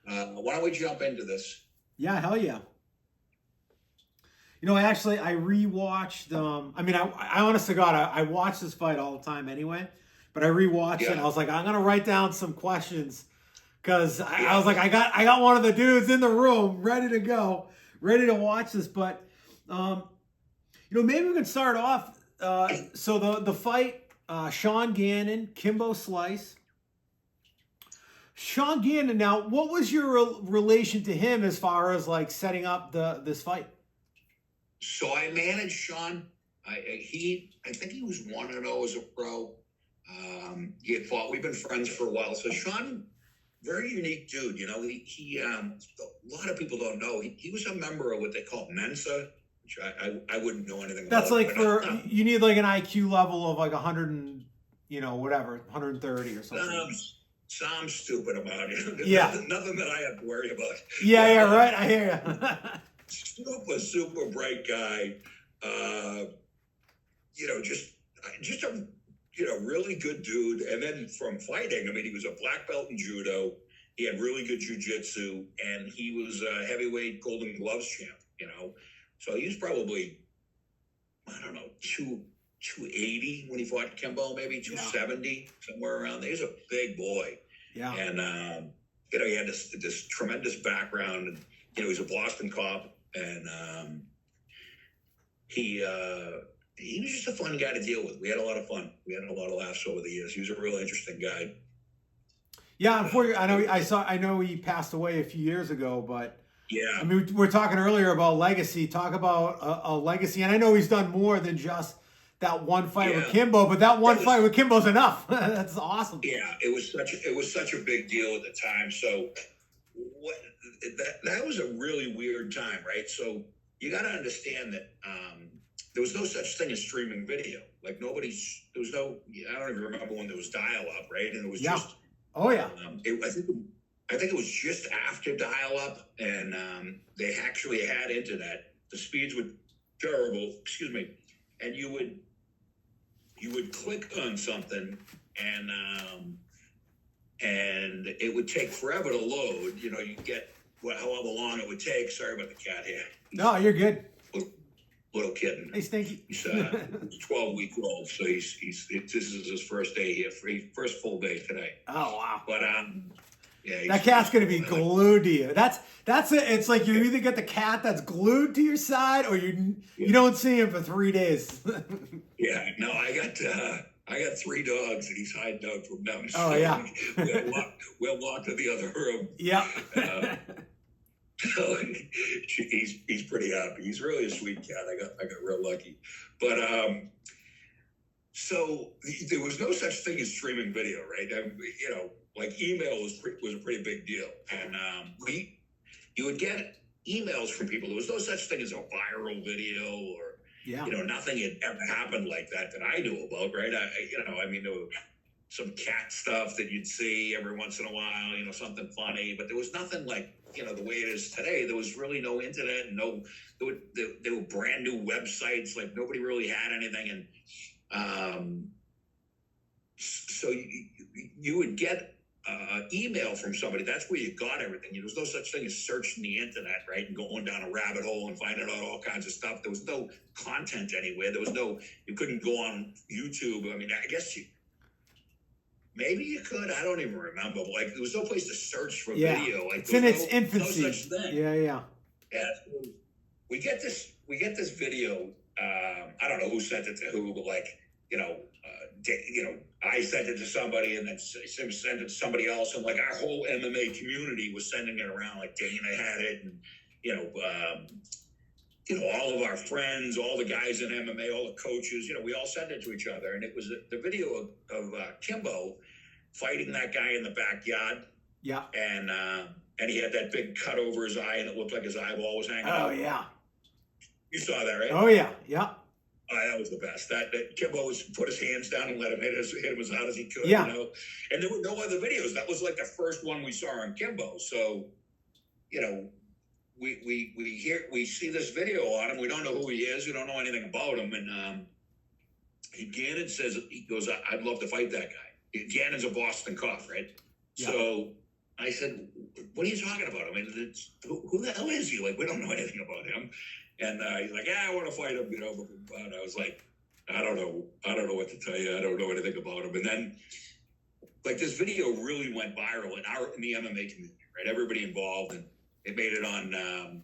Why don't we jump into this? Yeah, hell yeah. Actually, I rewatched. I honest to God, I watch this fight all the time anyway, but I rewatched it. And I Yeah, was like, I'm gonna write down some questions because I yeah. was like, I got one of the dudes in the room ready to go, ready to watch this. But um, maybe we can start off. So the fight, Sean Gannon, Kimbo Slice. Sean Gannon. Now, what was your relation to him as far as like setting up this fight? So I managed Sean. I think he was 1-0 as a pro. He had fought. We've been friends for a while. So Sean, very unique dude. A lot of people don't know. He was a member of what they call Mensa, which I wouldn't know anything That's about. like you need like an IQ level of like 100 and whatever 130 or something. Sounds stupid about it. Yeah. Nothing that I have to worry about. Yeah, right. I hear you. Super bright guy. Just a really good dude. And then from fighting, I mean, he was a black belt in judo. He had really good jujitsu, and he was a heavyweight Golden Gloves champ. So he was probably, I don't know, 280 when he fought Kimbo, maybe 270, somewhere around there. He's a big boy. Yeah. And he had this tremendous background, and he's a Boston cop, and he was just a fun guy to deal with. We had a lot of fun. We had a lot of laughs over the years. He was a real interesting guy. Yeah, unfortunately, I know he passed away a few years ago, but yeah, I mean, we're talking earlier about legacy. Talk about a legacy, and I know he's done more than just that one fight with Kimbo, but that one fight with Kimbo's enough. That's awesome. Yeah, it was such a big deal at the time. So that was a really weird time, right? So you got to understand that there was no such thing as streaming video. Like there was no. I don't even remember when there was dial-up, right? And it was just. Oh yeah. I think it was just after dial-up, and they actually had internet. The speeds were terrible. Excuse me, and you would click on something, and it would take forever to load. You get however long it would take. Sorry about the cat here. No, you're good. Little kitten. Hey, Stinky. He's 12-week-old, so this is his first day here, first full day today. Oh wow! But yeah, that cat's gonna be glued to you. That's it. It's like you either get the cat that's glued to your side, or you don't see him for 3 days. Yeah, no, I got 3 dogs, and he's hiding out from them. Oh yeah. We'll walk to the other room. Yeah. So he's pretty happy. He's really a sweet cat. I got real lucky. But so there was no such thing as streaming video, right? Like email was a pretty big deal, and you would get emails from people. There was no such thing as a viral video, or nothing had ever happened like that I knew about, right? There was some cat stuff that you'd see every once in a while, something funny, but there was nothing like, the way it is today. There was really no internet, and there were brand new websites, like nobody really had anything. And so you would get email from somebody. That's where you got everything. There was no such thing as searching the internet, right? And going down a rabbit hole and finding out all kinds of stuff. There was no content anywhere. You couldn't go on YouTube. I mean, I guess maybe you could. I don't even remember. Like, there was no place to search for video. Like, it's in its infancy. No such thing. Yeah. Yeah. So we get this video. I don't know who sent it to who, but I sent it to somebody, and then Sim sent it to somebody else, and like our whole MMA community was sending it around. Like Dana had it, and all of our friends, all the guys in MMA, all the coaches, we all sent it to each other. And it was the video of Kimbo fighting that guy in the backyard. Yeah. And he had that big cut over his eye, and it looked like his eyeball was hanging out. Oh, yeah. You saw that, right? Oh, yeah. Yeah. That was the best. That Kimbo put his hands down and let him hit him as hard as he could. Yeah. And there were no other videos. That was like the first one we saw on Kimbo. So, we see this video on him. We don't know who he is. We don't know anything about him. And Gannon says, he goes, I'd love to fight that guy. Gannon's a Boston cop, right? Yeah. So I said, what are you talking about? I mean, who the hell is he? Like, we don't know anything about him. And he's like, yeah, I want to fight him, you know. But I was like, I don't know what to tell you. I don't know anything about him. And then, like, this video really went viral in the MMA community, right? Everybody involved, and it made it on.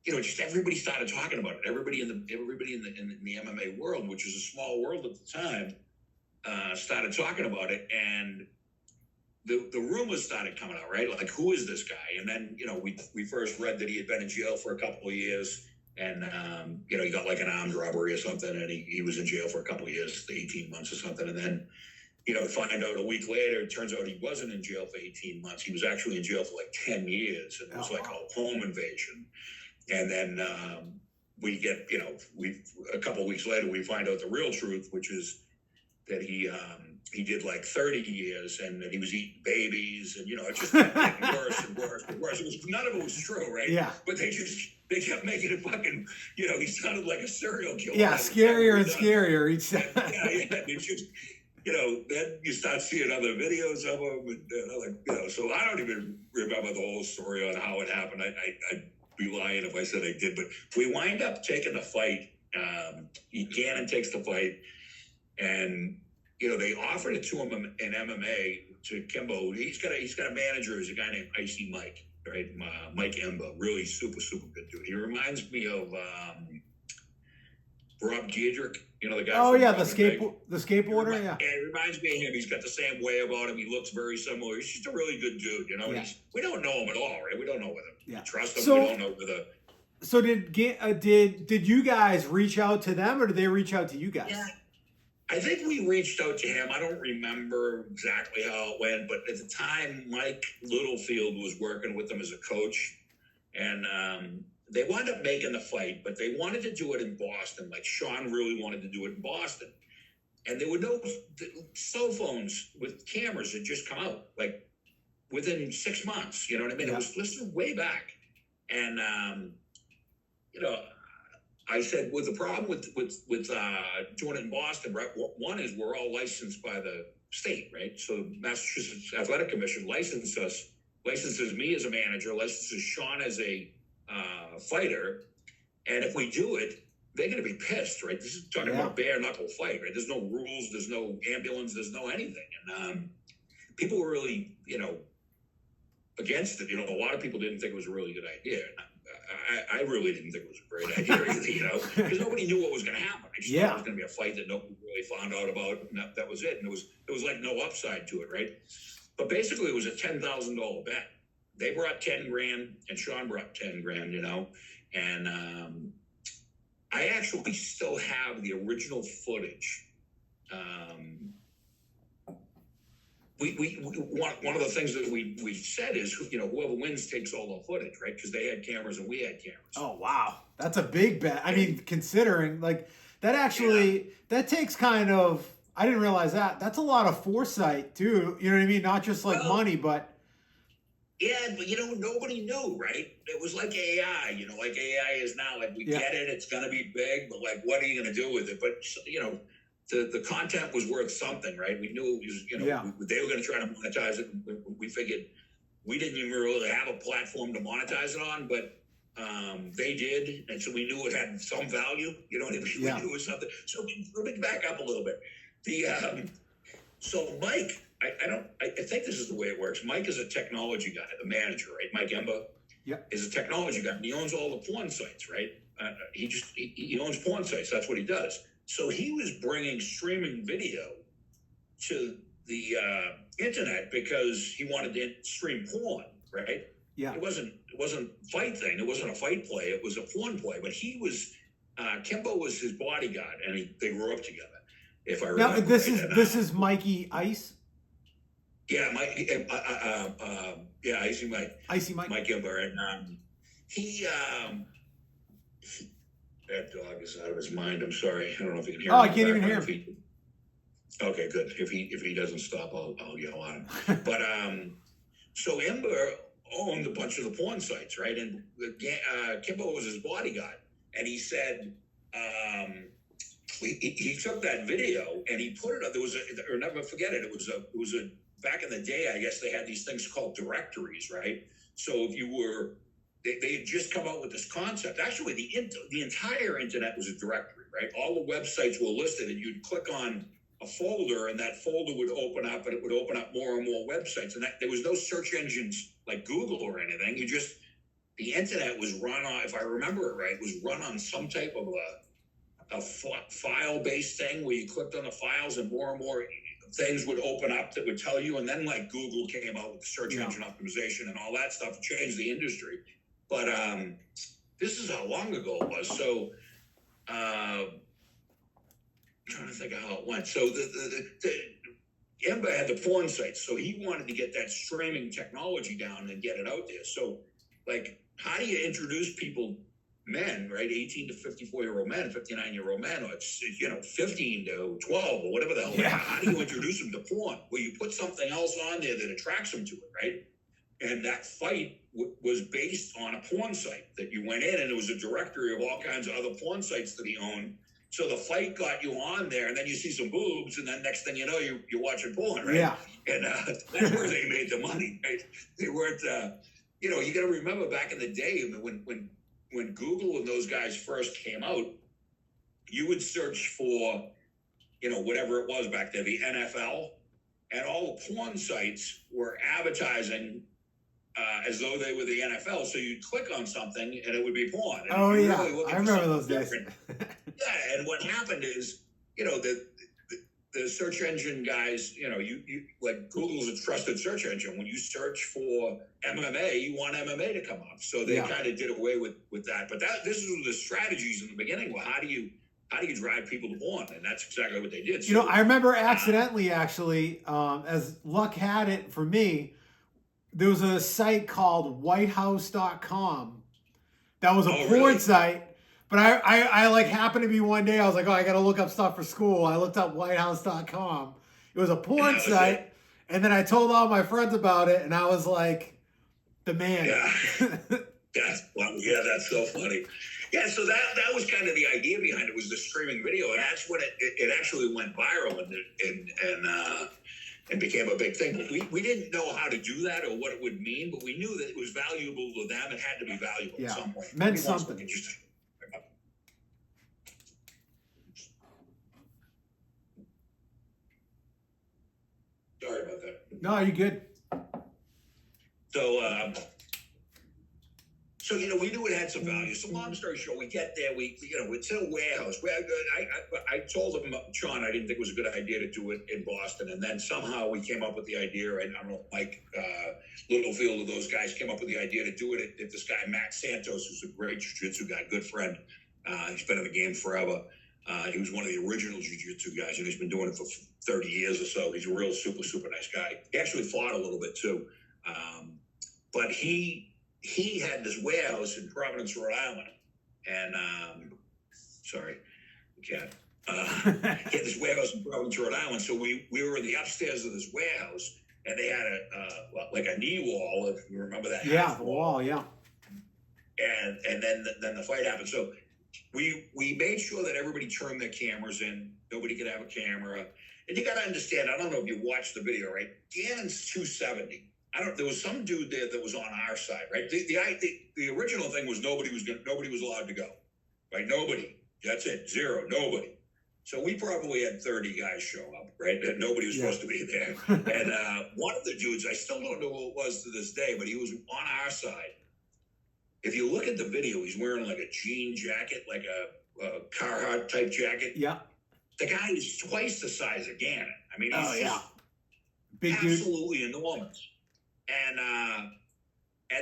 Just everybody started talking about it. Everybody in the MMA world, which was a small world at the time, started talking about it, and the rumors started coming out, right? Like, who is this guy? And then, we first read that he had been in jail for a couple of years, and he got like an armed robbery or something, and he was in jail for a couple of years, 18 months or something, and then. Find out a week later, it turns out he wasn't in jail for 18 months. He was actually in jail for like 10 years. And it was like a home invasion. And then we get, a couple of weeks later, we find out the real truth, which is that he did like 30 years and that he was eating babies. And, it just kept getting worse and worse and worse. None of it was true, right? Yeah. But they kept making it fucking, he sounded like a serial killer. Yeah, scarier and scarier each time. Yeah, it's just... then you start seeing other videos of him, and so I don't even remember the whole story on how it happened. I'd be lying if I said I did, but we wind up taking the fight. Gannon takes the fight, and they offered it to him in MMA to Kimbo. He's got a manager, who's a guy named Icy Mike, right? Mike Emba, really super good dude. He reminds me of Rob Diedrich, the guy. Oh yeah, the skateboarder. Yeah, it reminds me of him. He's got the same way about him. He looks very similar. He's just a really good dude, Yeah. We don't know him at all, right? We don't know whether we trust him. We don't know whether. So did you guys reach out to them, or did they reach out to you guys? Yeah, I think we reached out to him. I don't remember exactly how it went, but at the time, Mike Littlefield was working with him as a coach, and they wound up making the fight, but they wanted to do it in Boston. Like, Sean really wanted to do it in Boston. And there were no cell phones with cameras had just come out, like, within 6 months. You know what I mean? Yeah. This was way back. And, I said, well, the problem with doing it in Boston, right? One is we're all licensed by the state, right? So Massachusetts Athletic Commission licenses me as a manager, licenses Sean as a fighter, and if we do it, they're going to be pissed, right? This is talking about a bare knuckle fight, right? There's no rules, there's no ambulance, there's no anything, and people were really, against it. A lot of people didn't think it was a really good idea. I really didn't think it was a great idea either, because nobody knew what was going to happen. I just thought it was going to be a fight that nobody really found out about, and that was it. And it was like no upside to it, right? But basically, it was a $10,000 bet. They brought 10 grand and Sean brought 10 grand, and I actually still have the original footage. One of the things that we said is, whoever wins takes all the footage, right? Because they had cameras and we had cameras. Oh, wow. That's a big bet. I mean, considering like that actually, that takes kind of, I didn't realize that. That's a lot of foresight too. You know what I mean? Not just like money, but. Yeah, but nobody knew, right? It was like AI, like AI is now. Like, we get it, it's going to be big, but like, what are you going to do with it? But the content was worth something, right? We knew it was, they were going to try to monetize it. We figured we didn't even really have a platform to monetize it on, but they did, and so we knew it had some value. We knew it was something. So let me back up a little bit. So Mike. I think this is the way it works. Mike is a technology guy, the manager, right? Mike Emba is a technology guy. And he owns all the porn sites, right? He owns porn sites. That's what he does. So he was bringing streaming video to the internet because he wanted to stream porn, right? Yeah. It wasn't a fight thing. It wasn't a fight play. It was a porn play. But he was Kimbo was his bodyguard, and they grew up together. If I remember. Now this is Mikey Ice. Yeah, Mike. Icy Mike. Icy Mike. Mike Gilbert, and that dog is out of his mind. I'm sorry. I don't know if you can hear. Oh, I can't even hear him. Okay, good. If he doesn't stop, I'll yell at him. But so Ember owned a bunch of the porn sites, right? And Kimbo was his bodyguard, and he said. He took that video and he put it up. I'll never forget it. It was back in the day, I guess they had these things called directories, right? So if you were, they had just come out with this concept. Actually, the entire internet was a directory, right? All the websites were listed, and you'd click on a folder, and that folder would open up, and it would open up more and more websites. And there was no search engines like Google or anything. The internet was run on, if I remember it right, was run on some type of a file-based thing where you clicked on the files, and more things would open up that would tell you. And then like Google came out with search engine optimization and all that stuff, changed the industry. But this is how long ago it was. So trying to think of how it went. So Imba had the porn sites, so he wanted to get that streaming technology down and get it out there. So, like, how do you introduce people, men, right, 18 to 54-year-old men, 59-year-old men, or 15 to 12 or whatever the hell? Yeah. How do you introduce them to porn? Well, you put something else on there that attracts them to it, right? And that fight was based on a porn site that you went in, and it was a directory of all kinds of other porn sites that he owned. So the fight got you on there, and then you see some boobs, and then next thing you know, you're watching porn, right? Yeah. And that's where they made the money, right? They weren't, you got to remember back in the day when Google and those guys first came out, you would search for, whatever it was back then, the NFL, and all the porn sites were advertising as though they were the NFL. So you'd click on something and it would be porn. And Oh, yeah. really I remember those days. Yeah. And what happened is, the search engine guys, you like Google's a trusted search engine. When you search for MMA, you want MMA to come up. So they kind of did away with that. But this was the strategies in the beginning. Well, how do you drive people to porn? And that's exactly what they did. So, I remember accidentally, actually, as luck had it for me, there was a site called whitehouse.com that was a porn really? site. But I like happened to be one day, I was like, I got to look up stuff for school. I looked up whitehouse.com. It was a porn site. And then I told all my friends about it, and I was like, the man. Yeah. That's so funny. Yeah, so that was kind of the idea behind it, was the streaming video, and that's when it actually went viral and became a big thing. But we didn't know how to do that or what it would mean, but we knew that it was valuable to them. It had to be valuable at some point. Meant something. Sorry about that. No, you're good. So, we knew it had some value. So long story short, we get there, it's in a warehouse. I told him, Sean, I didn't think it was a good idea to do it in Boston. And then somehow we came up with the idea, and I don't know, Mike Littlefield and those guys came up with the idea to do it at this guy, Matt Santos, who's a great jiu-jitsu guy, good friend. He's been in the game forever. He was one of the original jiu-jitsu guys, and he's been doing it for 30 years or so. He's a real super, super nice guy. He actually fought a little bit too. But he had this warehouse in Providence, Rhode Island. And, sorry, the cat. He had this warehouse in Providence, Rhode Island. So we were in the upstairs of this warehouse, and they had a knee wall, if you remember that. Yeah, the wall, yeah. And then the fight happened. So we made sure that everybody turned their cameras in. Nobody could have a camera. And you got to understand, I don't know if you watched the video, right? Gannon's 270. There was some dude there that was on our side, right? The original thing was nobody was allowed to go, right? Nobody. That's it. Zero. Nobody. So we probably had 30 guys show up, right? And nobody was supposed to be there. And one of the dudes, I still don't know who it was to this day, but he was on our side. If you look at the video, he's wearing like a jean jacket, like a Carhartt type jacket. Yeah. The guy is twice the size of Gannon. I mean, he's big absolutely enormous. And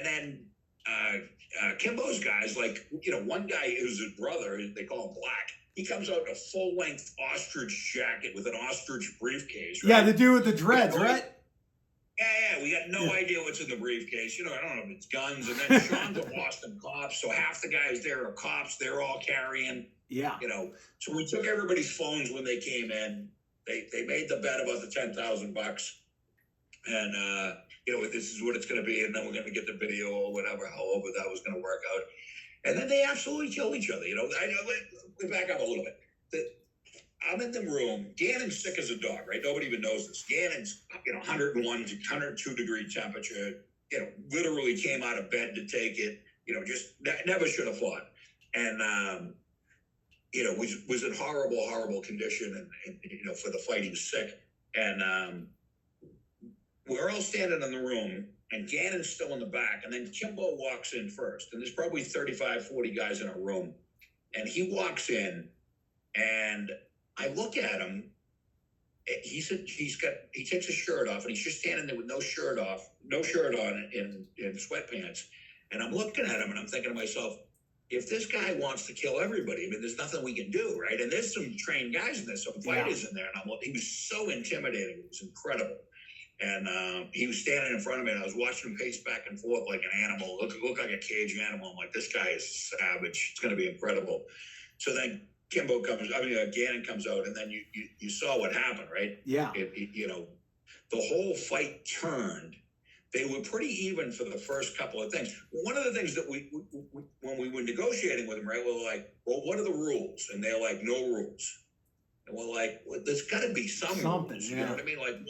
then Kimbo's guys, like, one guy who's his brother, they call him Black. He comes out in a full-length ostrich jacket with an ostrich briefcase. Right? Yeah, the dude with the dreads, right? Yeah, we got no idea what's in the briefcase. I don't know if it's guns. And then Sean's a Boston cop, so half the guys there are cops. They're all carrying. Yeah. So we took everybody's phones when they came in. They made the bet about the $10,000, and this is what it's going to be, and then we're going to get the video or whatever, however that was going to work out. And then they absolutely killed each other. We back up a little bit. I'm in the room. Gannon's sick as a dog, right? Nobody even knows this. Gannon's, 101, 102-degree temperature. Literally came out of bed to take it. Just never should have fought. And was in horrible condition. And for the fight, he was sick. And we're all standing in the room, and Gannon's still in the back. And then Kimbo walks in first. And there's probably 35, 40 guys in a room. And he walks in, and I look at him. He takes his shirt off, and he's just standing there with no shirt on, in sweatpants. And I'm looking at him, and I'm thinking to myself, if this guy wants to kill everybody, there's nothing we can do, right? And there's some trained guys in there, some fighters in there, and he was so intimidating. It was incredible. And he was standing in front of me, and I was watching him pace back and forth like an animal, look like a cage animal. I'm like, this guy is savage. It's going to be incredible. So then Gannon comes out, and then you saw what happened, right? Yeah. The whole fight turned. They were pretty even for the first couple of things. One of the things that when we were negotiating with them, right, we were like, well, what are the rules? And they're like, no rules. And we're like, well, there's got to be something rules. You know what I mean? What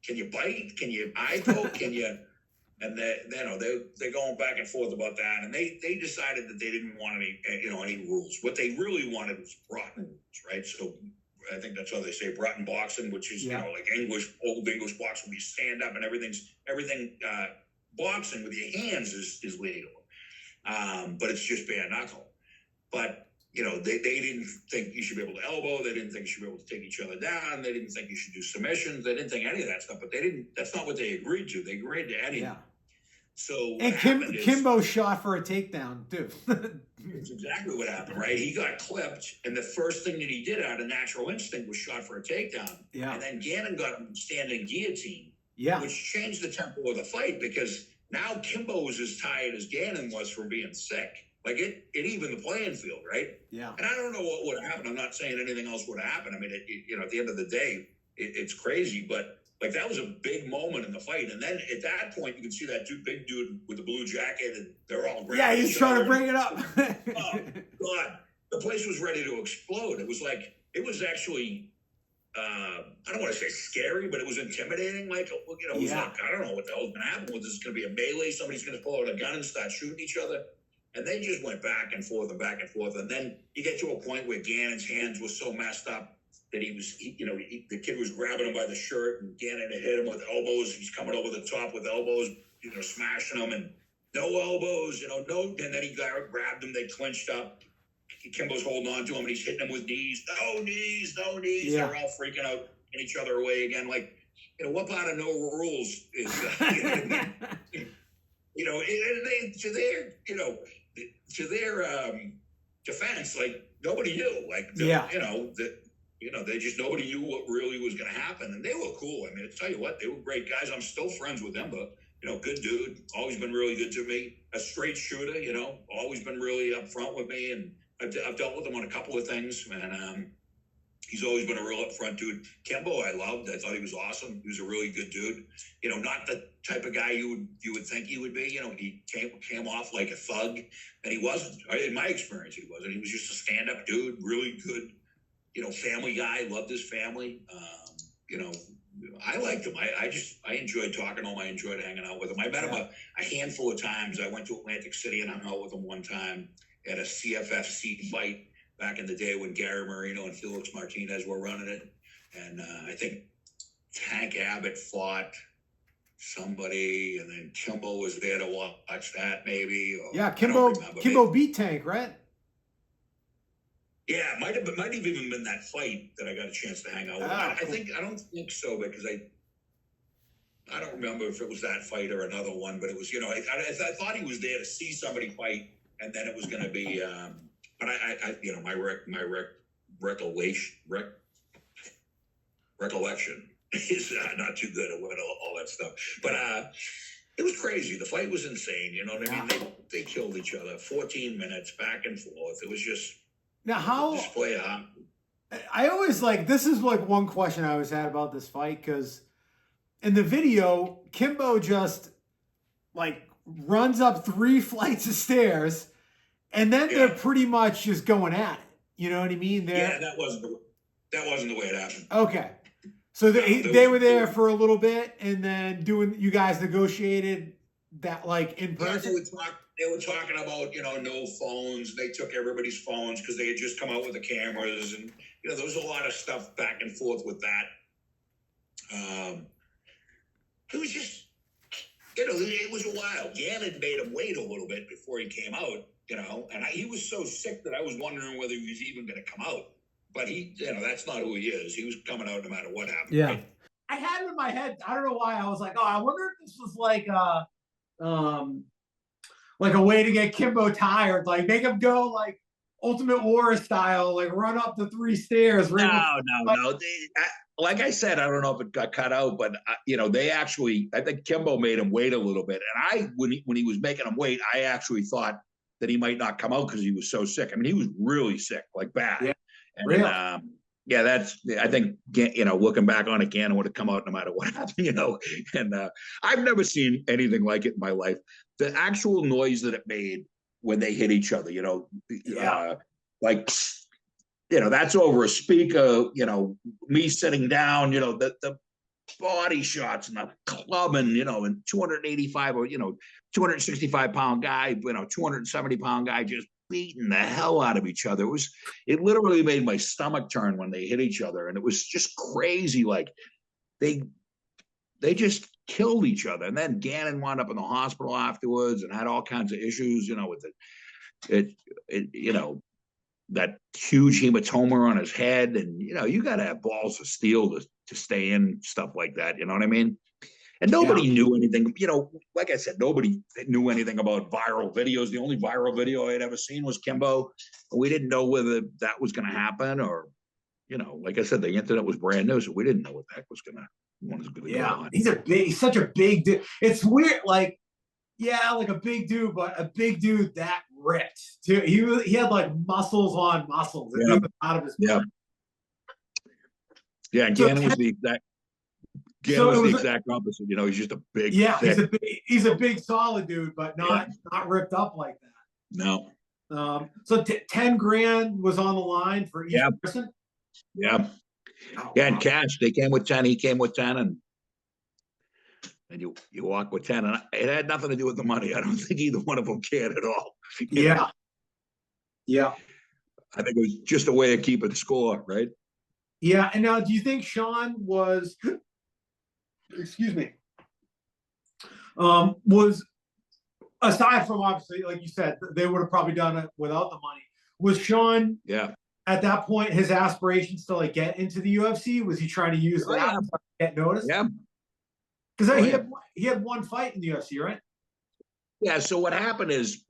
can you bite? Can you eye poke? Can you? And they're going back and forth about that, and they decided that they didn't want any rules. What they really wanted was Broughton rules, right? So I think that's how they say Broughton boxing, which is like old English boxing, where you stand up and everything boxing with your hands is legal, but it's just bare knuckle. But they didn't think you should be able to elbow. They didn't think you should be able to take each other down. They didn't think you should do submissions. They didn't think any of that stuff. But they didn't. That's not what they agreed to. They agreed to anything. Yeah. So and Kimbo shot for a takedown too. That's exactly what happened, right? He got clipped, and the first thing that he did out of natural instinct was shot for a takedown. Yeah. And then Gannon got him standing guillotine. Yeah. Which changed the tempo of the fight, because now Kimbo was as tired as Gannon was from being sick. Like it evened the playing field, right? Yeah. And I don't know what would happen. I'm not saying anything else would happen. I mean, at the end of the day, it's crazy, but like that was a big moment in the fight. And then at that point, you can see that big dude with the blue jacket, and they're all grabbing. Yeah, he's trying to bring it up. Oh God, the place was ready to explode. It was actually. I don't want to say scary, but it was intimidating. Like, it was like, I don't know what the hell's going to happen. Was this going to be a melee? Somebody's going to pull out a gun and start shooting each other? And they just went back and forth and back and forth. And then you get to a point where Gannon's hands were so messed up that the kid was grabbing him by the shirt, and Gannon had hit him with elbows. He's coming over the top with elbows, smashing him, and no elbows, no. And then he grabbed him. They clinched up. Kimbo's holding on to him, and he's hitting him with knees. No knees, no knees. Yeah. They're all freaking out, getting each other away again. Like, what part of no rules is to their defense, like nobody knew. Like, they just nobody knew what really was going to happen, and they were cool. I mean, I tell you what, they were great guys. I'm still friends with them, but good dude, always been really good to me. A straight shooter, always been really upfront with me, and I've dealt with him on a couple of things, and he's always been a real upfront dude. Kimbo, I loved. I thought he was awesome. He was a really good dude. Not the type of guy you would think he would be. He came off like a thug, and he wasn't. In my experience, he wasn't. He was just a stand-up dude, really good. Family guy. Loved his family. I liked him. I enjoyed talking to him. I enjoyed hanging out with him. I met him a handful of times. I went to Atlantic City and hung out with him one time at a CFFC fight back in the day when Gary Marino and Felix Martinez were running it. And I think Tank Abbott fought somebody, and then Kimbo was there to watch that maybe. Kimbo beat Tank, right? Yeah, might have even been that fight that I got a chance to hang out with. Cool. I don't think so, because I don't remember if it was that fight or another one, but it was, I thought he was there to see somebody fight, and then it was going to be, but my recollection is not too good at all that stuff. But it was crazy. The fight was insane. You know what I mean? They killed each other. 14 minutes back and forth. It was just display of hockey. I always this is one question I always had about this fight, because in the video, Kimbo just runs up 3 flights of stairs, and then they're pretty much just going at it. You know what I mean? Yeah, that wasn't the way it happened. Okay. So they were there for a little bit, and then you guys negotiated that like in Yeah, person. they were talking about, no phones. They took everybody's phones because they had just come out with the cameras, and there was a lot of stuff back and forth with that. It was just, it was a while. Gannon made him wait a little bit before he came out, and he was so sick that I was wondering whether he was even going to come out. But he, that's not who he is. He was coming out no matter what happened. Yeah. Right? I had it in my head. I don't know why. I was like, oh, I wonder if this was like a way to get Kimbo tired, like make him go like Ultimate Warrior style, like run up the 3 stairs. No. Like I said, I don't know if it got cut out, but they actually, I think Kimbo made him wait a little bit. And when he was making him wait, I actually thought that he might not come out because he was so sick. I mean, he was really sick, like bad. Yeah. And really? I think, looking back on it, Gannon would have come out no matter what happened, and I've never seen anything like it in my life. The actual noise that it made when they hit each other, that's over a speaker, me sitting down, the body shots and the clubbing, and 285 or, 265-pound guy, 270-pound guy just beating the hell out of each other. It literally made my stomach turn when they hit each other. And it was just crazy. Like they just killed each other. And then Gannon wound up in the hospital afterwards and had all kinds of issues, with that huge hematoma on his head. And, you got to have balls of steel to stay in stuff like that. You know what I mean? And nobody knew anything, like I said, nobody knew anything about viral videos. The only viral video I had ever seen was Kimbo. We didn't know whether that was going to happen or, like I said, the internet was brand new. So we didn't know what the heck was going to go on. He's such a big dude. It's weird. Like a big dude, but a big dude that ripped too. He had like muscles on muscles. Yeah. Out of his body. Yeah. And Gannon was the exact. Gannon was the exact opposite. He's just a big. Yeah, he's a big solid dude, but not ripped up like that. No. So 10 grand was on the line for each person. Yeah. And cash. They came with 10. He came with 10, and you walk with 10, and it had nothing to do with the money. I don't think either one of them cared at all. Yeah. I think it was just a way of keeping score, right? Yeah. And now, do you think Sean was? Excuse me. Was, aside from obviously, like you said, they would have probably done it without the money. Was Sean? Yeah. At that point, his aspirations to like get into the UFC, was he trying to use that to get noticed? Yeah. Because he had one fight in the UFC, right? Yeah. So what happened is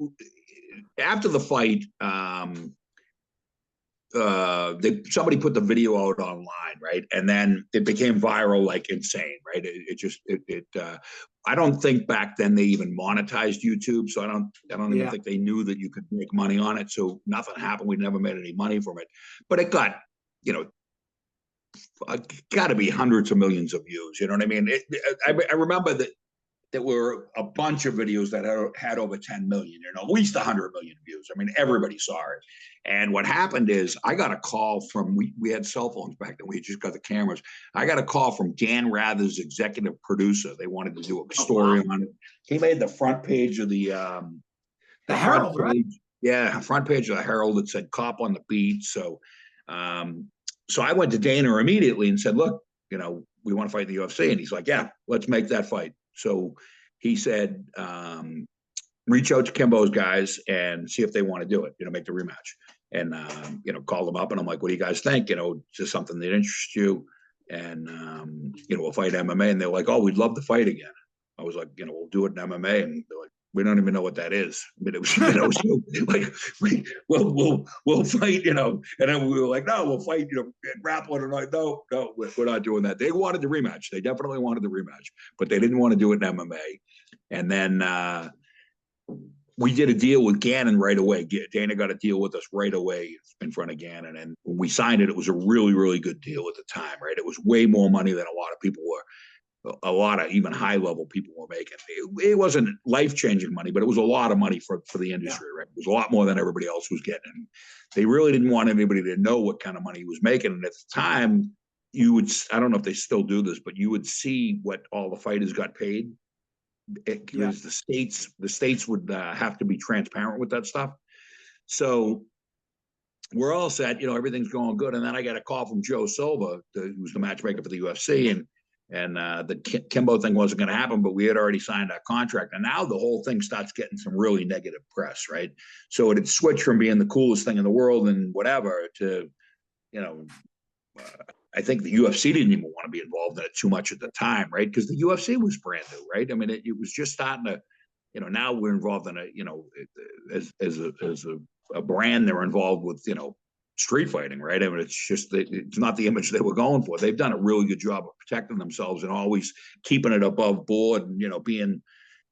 after the fight, somebody put the video out online, right? And then it became viral like insane, right? I don't think back then they even monetized YouTube, so I don't even think they knew that you could make money on it. So nothing happened. We never made any money from it, but it got, got to be hundreds of millions of views. You know what I mean? I remember that there were a bunch of videos that had over 10 million, at least 100 million views. I mean, everybody saw it. And what happened is I got a call from, we had cell phones back then. We had just got the cameras. I got a call from Dan Rather's executive producer. They wanted to do a story on it. He made the front page of the Herald, right? Yeah, front page of the Herald that said "Cop on the Beat." So, so I went to Dana immediately and said, "Look, we want to fight in the UFC." And he's like, "Yeah, let's make that fight." So he said, reach out to Kimbo's guys and see if they want to do it, make the rematch. And, call them up. And I'm like, what do you guys think? Is this something that interests you? And, we'll fight MMA. And they're like, oh, we'd love to fight again. I was like, we'll do it in MMA. And they're like, we don't even know what that is. But it was, so like, we'll fight, and then we were like, no, we'll fight, grappling. And like, no, we're not doing that. They wanted the rematch. They definitely wanted the rematch, but they didn't want to do it in MMA. And then we did a deal with Gannon right away. Dana got a deal with us right away in front of Gannon. And when we signed it, it was a really, really good deal at the time, right? It was way more money than a lot of people were a lot of even high level people were making. It wasn't life changing money, but it was a lot of money for the industry, right? It was a lot more than everybody else was getting. And they really didn't want anybody to know what kind of money he was making. And at the time, you would, I don't know if they still do this, but you would see what all the fighters got paid. Because the states would have to be transparent with that stuff. So we're all set, everything's going good. And then I got a call from Joe Silva, who's the matchmaker for the UFC, and the Kimbo thing wasn't going to happen, but we had already signed our contract. And now the whole thing starts getting some really negative press, right? So it had switched from being the coolest thing in the world and whatever to, I think the UFC didn't even want to be involved in it too much at the time, right? Because the UFC was brand new, right? I mean, it was just starting to, now we're involved in as a brand, they're involved with, street fighting, right? I mean, it's not the image they were going for. They've done a really good job of protecting themselves and always keeping it above board and, being,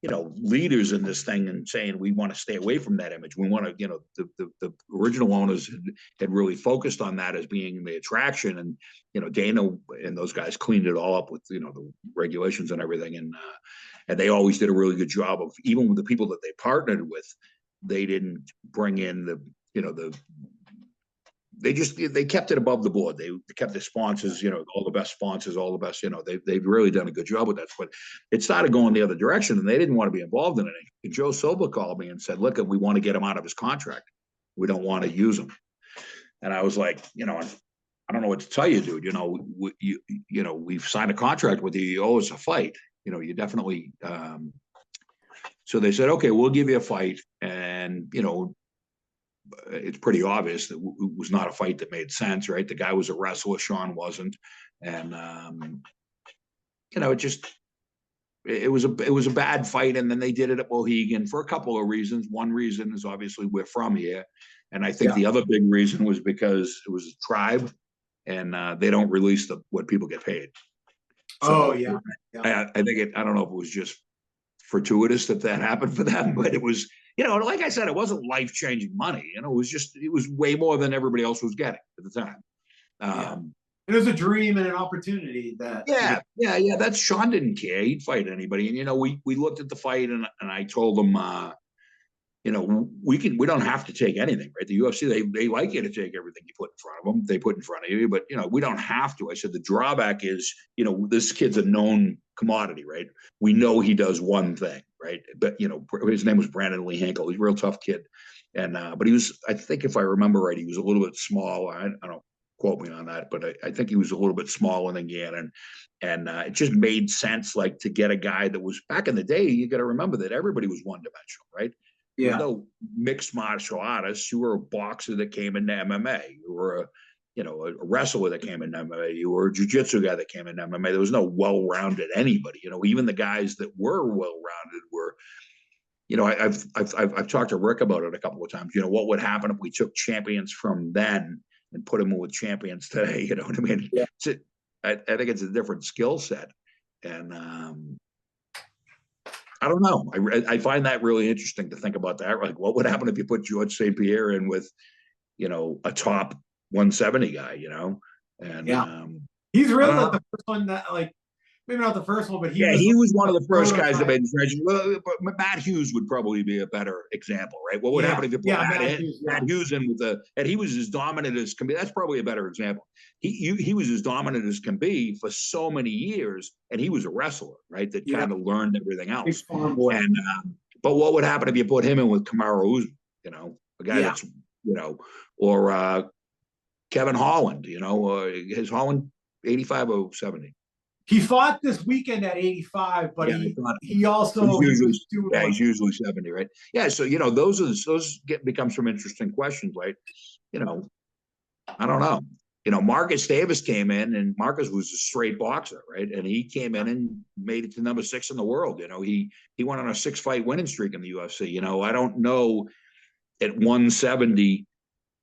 leaders in this thing and saying, we want to stay away from that image. We want to, the original owners had really focused on that as being the attraction. And, Dana and those guys cleaned it all up with, the regulations and everything. And they always did a really good job of, even with the people that they partnered with, they didn't bring in they kept it above the board. They kept the sponsors, all the best sponsors, all the best, they've really done a good job with that. But it started going the other direction and they didn't want to be involved in it. And Joe Silva called me and said, look, we want to get him out of his contract. We don't want to use him. And I was like, I don't know what to tell you, dude. We've signed a contract with you. You owe us a fight. You definitely. So they said, okay, we'll give you a fight. And, it's pretty obvious that it was not a fight that made sense, right? The guy was a wrestler, Sean wasn't, and it was a bad fight. And then they did it at Mohegan for a couple of reasons. One reason is obviously we're from here, and I think the other big reason was because it was a tribe, and they don't release what people get paid. So, I think I don't know if it was just fortuitous that happened for them, but it was. Like I said, it wasn't life-changing money. It was way more than everybody else was getting at the time. It was a dream and an opportunity that. Yeah. That's Sean didn't care. He'd fight anybody. And, we looked at the fight and I told him, we don't have to take anything, right? The UFC, they like you to take everything you put in front of them. They put in front of you, but, we don't have to. I said, the drawback is, this kid's a known commodity, right? We know he does one thing, right? But, his name was Brandon Lee Hinkle. He's a real tough kid. And, but he was, I think if I remember right, he was a little bit small. I don't quote me on that, but I think he was a little bit smaller than Gannon. And it just made sense, like, to get a guy that was, back in the day, you got to remember that everybody was one-dimensional, right? Yeah. There's no mixed martial artists. You were a boxer that came into MMA. You were a wrestler that came into MMA. You were a jiu-jitsu guy that came into MMA. There was no well-rounded anybody. Even the guys that were well-rounded were, I've talked to Rick about it a couple of times. What would happen if we took champions from then and put them with champions today? You know what I mean? Yeah. I think it's a different skill set. And I don't know. I find that really interesting to think about that. Like, what would happen if you put George St. Pierre in with, a top 170 guy, And he's really like the first one that, like, maybe not the first one, but he was one of the first guys that made the well, but Matt Hughes would probably be a better example, right? What would happen if you put Matt Hughes in with and he was as dominant as can be. That's probably a better example. He was as dominant as can be for so many years, and he was a wrestler, right? That kind of learned everything else. And but what would happen if you put him in with Kamaru Usman, a guy that's or Kevin Holland, his Holland 85 or 70. He fought this weekend at 85, but he also he's usually 70, right? Yeah, so those become some interesting questions, right? I don't know. Marcus Davis came in, and Marcus was a straight boxer, right? And he came in and made it to number 6 in the world. He went on a 6-fight winning streak in the UFC. I don't know at 170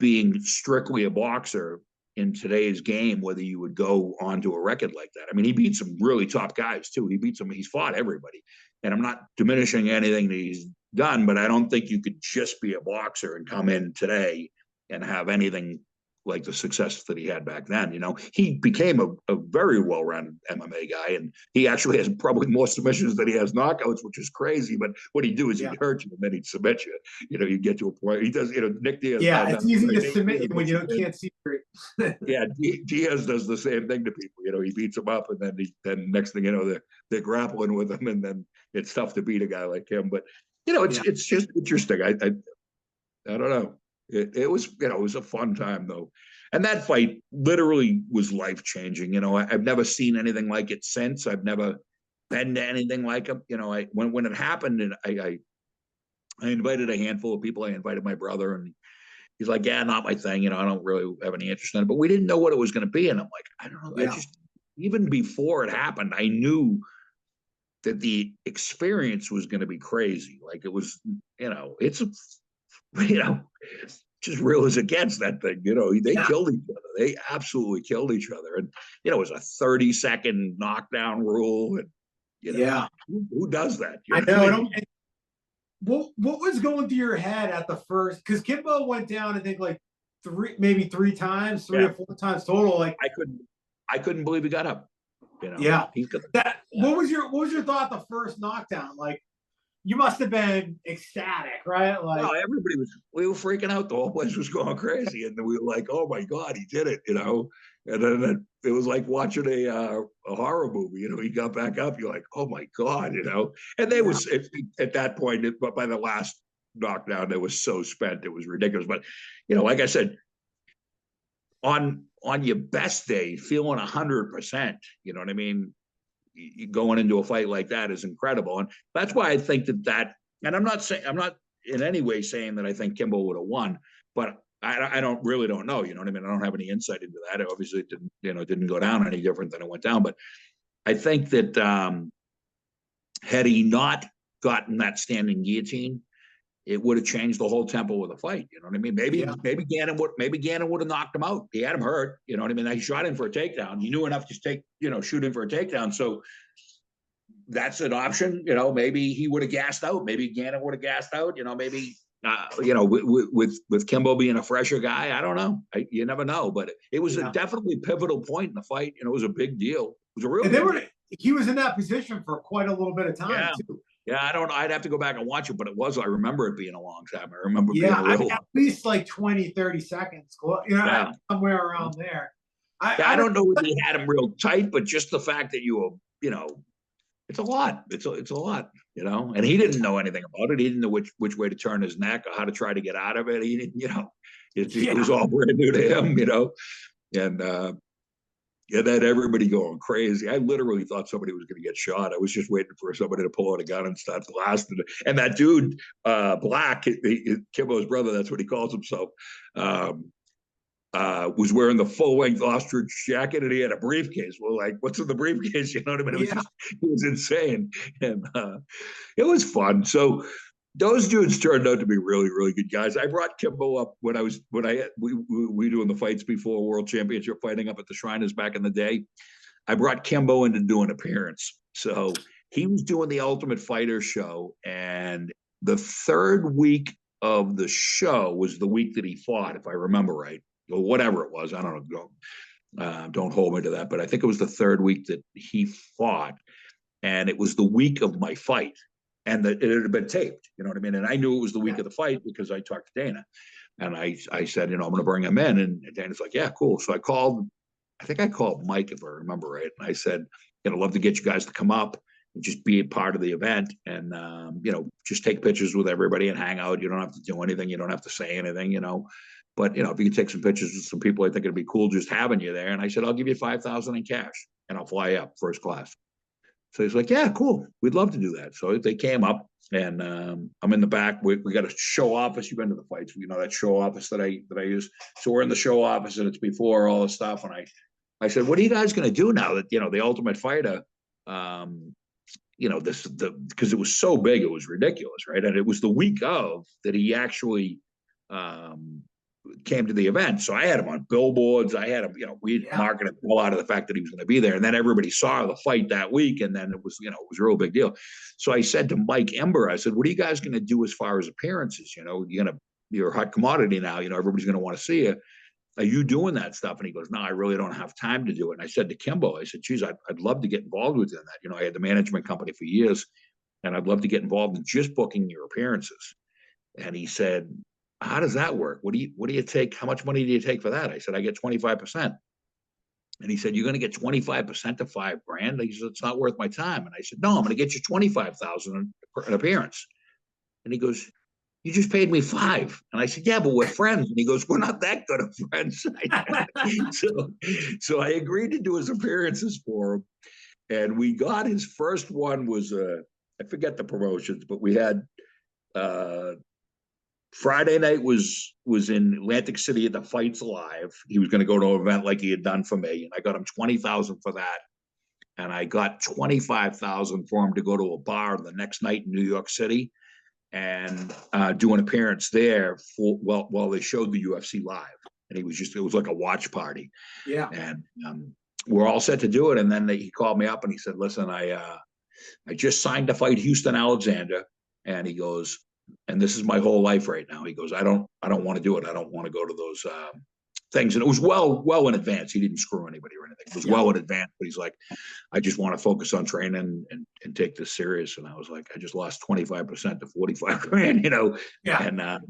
being strictly a boxer in today's game whether you would go onto a record like that. I mean, he beat some really top guys too. He's fought everybody. And I'm not diminishing anything that he's done, but I don't think you could just be a boxer and come in today and have anything like the success that he had back then. He became a very well-rounded MMA guy, and he actually has probably more submissions than he has knockouts, which is crazy. But what he'd do is he'd hurt you and then he'd submit you. You get to a point. He does. Nick Diaz. Yeah, it's easy to submit you when you can't see straight. Yeah, Diaz does the same thing to people. He beats them up, and then next thing you know, they're grappling with him, and then it's tough to beat a guy like him. But it's just interesting. I don't know. It was it was a fun time though, and that fight literally was life changing. I've never seen anything like it since. I've never been to anything like it. When it happened, and I invited a handful of people. I invited my brother, and he's like, "Yeah, not my thing. I don't really have any interest in it." But we didn't know what it was going to be, and I'm like, I don't know. Yeah. Even before it happened, I knew that the experience was going to be crazy. Like it was, it's just real as it gets, that thing. They killed each other. They absolutely killed each other. And, it was a 30-second knockdown rule. And, who does that? I know. What was going through your head at the first? Because Kimbo went down, I think, like maybe three times, three or four times total. Like I couldn't believe he got up. What was your thought the first knockdown? Like, you must have been ecstatic, right? Like, no, we were freaking out. The whole place was going crazy. And then we were like, oh my God, he did it, And then it was like watching a horror movie. He got back up. You're like, oh my God, And they was at that point, but by the last knockdown, they was so spent, it was ridiculous. But like I said, on your best day, feeling 100%, you know what I mean? Going into a fight like that is incredible. And that's why I think that, and I'm not in any way saying that I think Kimbo would have won, but I don't know. You know what I mean? I don't have any insight into that. Obviously it didn't go down any different than it went down. But I think that had he not gotten that standing guillotine, it would have changed the whole tempo of the fight. You know what I mean? Maybe Gannon would have knocked him out. He had him hurt. You know what I mean? He shot in for a takedown. He knew enough to shoot in for a takedown. So that's an option. Maybe he would have gassed out. Maybe Gannon would have gassed out. Maybe with Kimbo being a fresher guy, I don't know. You never know. But it was a definitely pivotal point in the fight. It was a big deal. It was a real. And he was in that position for quite a little bit of time too. Yeah, I don't know. I'd have to go back and watch it, but I remember it being a long time. I remember being a real at least like 20, 30 seconds, somewhere around there. I don't know if he had him real tight, but just the fact that it's a lot. It's a lot, and he didn't know anything about it. He didn't know which way to turn his neck or how to try to get out of it. He didn't, it was all brand new to him, and then everybody going crazy. I literally thought somebody was going to get shot. I was just waiting for somebody to pull out a gun and start blasting it. And that dude, Black, Kimbo's brother, that's what he calls himself, was wearing the full-length ostrich jacket, and he had a briefcase. Well, like, what's in the briefcase? You know what I mean? It was insane. And it was fun. So those dudes turned out to be really, really good guys. I brought Kimbo up we doing the fights before World Championship fighting up at the Shriners back in the day. I brought Kimbo in to do an appearance. So he was doing the Ultimate Fighter show, and the third week of the show was the week that he fought, if I remember right, or whatever it was. I don't know. Don't hold me to that, but I think it was the third week that he fought, and it was the week of my fight. And it had been taped, you know what I mean? And I knew it was the week of the fight because I talked to Dana. And I said, I'm going to bring him in. And Dana's like, yeah, cool. So I called Mike, if I remember right. And I said, I'd love to get you guys to come up and just be a part of the event and, just take pictures with everybody and hang out. You don't have to do anything. You don't have to say anything, But, if you could take some pictures with some people, I think it'd be cool just having you there. And I said, I'll give you $5,000 in cash and I'll fly you up first class. So he's like, yeah, cool. We'd love to do that. So they came up, and I'm in the back. We got a show office. You've been to the fights, that show office that I use. So we're in the show office, and it's before all the stuff. And I said, what are you guys going to do now that the Ultimate Fighter, because it was so big, it was ridiculous, right? And it was the week of that he actually came to the event. So I had him on billboards. I had him, we marketed all out of the fact that he was going to be there. And then everybody saw the fight that week. And then it was a real big deal. So I said to Mike Ember, I said, what are you guys going to do as far as appearances? You're a hot commodity now, everybody's going to want to see you. are you doing that stuff? And he goes, no, I really don't have time to do it. And I said to Kimbo, I said, geez, I'd love to get involved with you in that. You know, I had the management company for years, and I'd love to get involved in just booking your appearances. And he said, how does that work? What do you take? How much money do you take for that? I said, I get 25%. And he said, you're going to get 25% of $5,000. He said, it's not worth my time. And I said, no, I'm going to get you 25,000 an appearance. And he goes, you just paid me $5,000. And I said, yeah, but we're friends. And he goes, we're not that good of friends. So I agreed to do his appearances for him. And we got his first one was, I forget the promotions, but we had Friday night was in Atlantic City at the Fights Live. He was going to go to an event like he had done for me. And I got him 20,000 for that. And I got 25,000 for him to go to a bar the next night in New York City and do an appearance there while they showed the UFC live. And it was like a watch party. Yeah. And we're all set to do it. And then he called me up and he said, listen, I just signed to fight Houston Alexander. And he goes, and this is my whole life right now. He goes, I don't want to do it. I don't want to go to those things. And it was well in advance. He didn't screw anybody or anything. It was well in advance, but he's like, I just want to focus on training and take this serious. And I was like, I just lost 25% to 45,000, you know? Yeah. And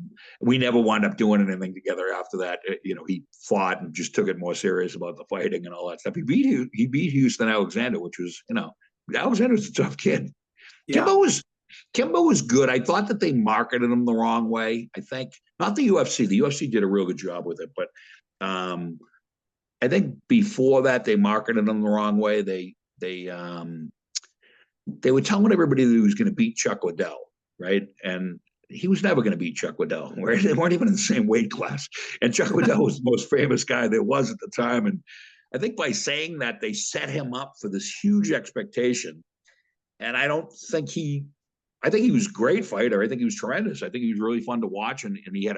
we never wound up doing anything together after that. You know, he fought and just took it more serious about the fighting and all that stuff. He beat Houston Alexander, which was, you know, Alexander's a tough kid. Yeah. Kimbo was good. I thought that they marketed him the wrong way. I think not the UFC. The UFC did a real good job with it, but I think before that they marketed him the wrong way. They were telling everybody that he was going to beat Chuck Liddell, right? And he was never going to beat Chuck Liddell. Right? They weren't even in the same weight class. And Chuck Liddell was the most famous guy there was at the time. And I think by saying that, they set him up for this huge expectation. And I think he was a great fighter. I think he was tremendous. I think he was really fun to watch, and he had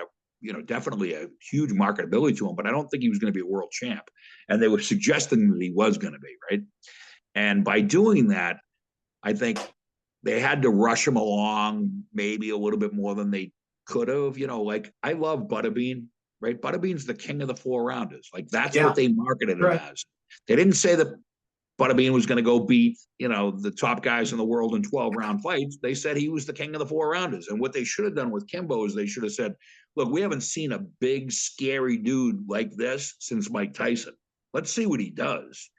definitely a huge marketability to him, but I don't think he was going to be a world champ. And they were suggesting that he was going to be, right? And by doing that, I think they had to rush him along maybe a little bit more than they could have. You know, like I love Butterbean, right? Butterbean's the king of the 4-rounders. Like that's what they marketed him as. They didn't say that Butterbean was going to go beat, the top guys in the world in 12-round fights. They said he was the king of the 4-rounders. And what they should have done with Kimbo is they should have said, look, we haven't seen a big, scary dude like this since Mike Tyson. Let's see what he does.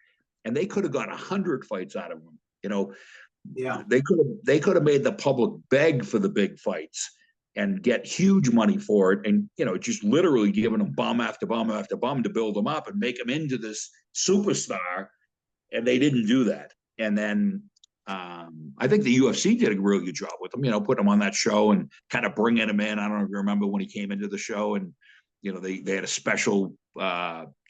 And they could have got 100 fights out of him. They could have made the public beg for the big fights and get huge money for it. And, just literally giving them bum after bum after bum to build them up and make them into this superstar. And they didn't do that. And then I think the UFC did a really good job with him, putting him on that show and kind of bringing him in. I don't know if you remember when he came into the show and, they had a special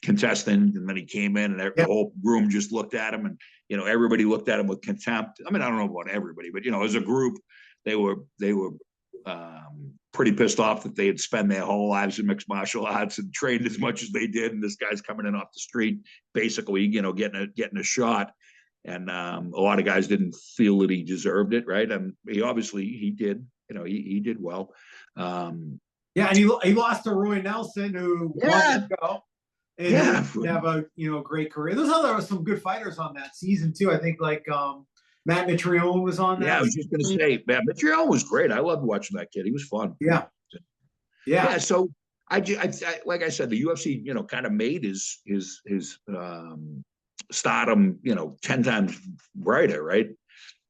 contestant, and then he came in and the whole room just looked at him, and, everybody looked at him with contempt. I mean, I don't know about everybody, but, as a group, they were pretty pissed off that they had spent their whole lives in mixed martial arts and trained as much as they did. And this guy's coming in off the street, basically, getting a shot. And a lot of guys didn't feel that he deserved it. Right. And he did, he did well. And he lost to Roy Nelson, who won the show. And he have a great career. There was some good fighters on that season too. I think Matt Mitrione was on that. Yeah, I was just going to say, Matt Mitrione was great. I loved watching that kid. He was fun. Yeah. So I like I said, the UFC, kind of made his stardom, 10 times brighter, right?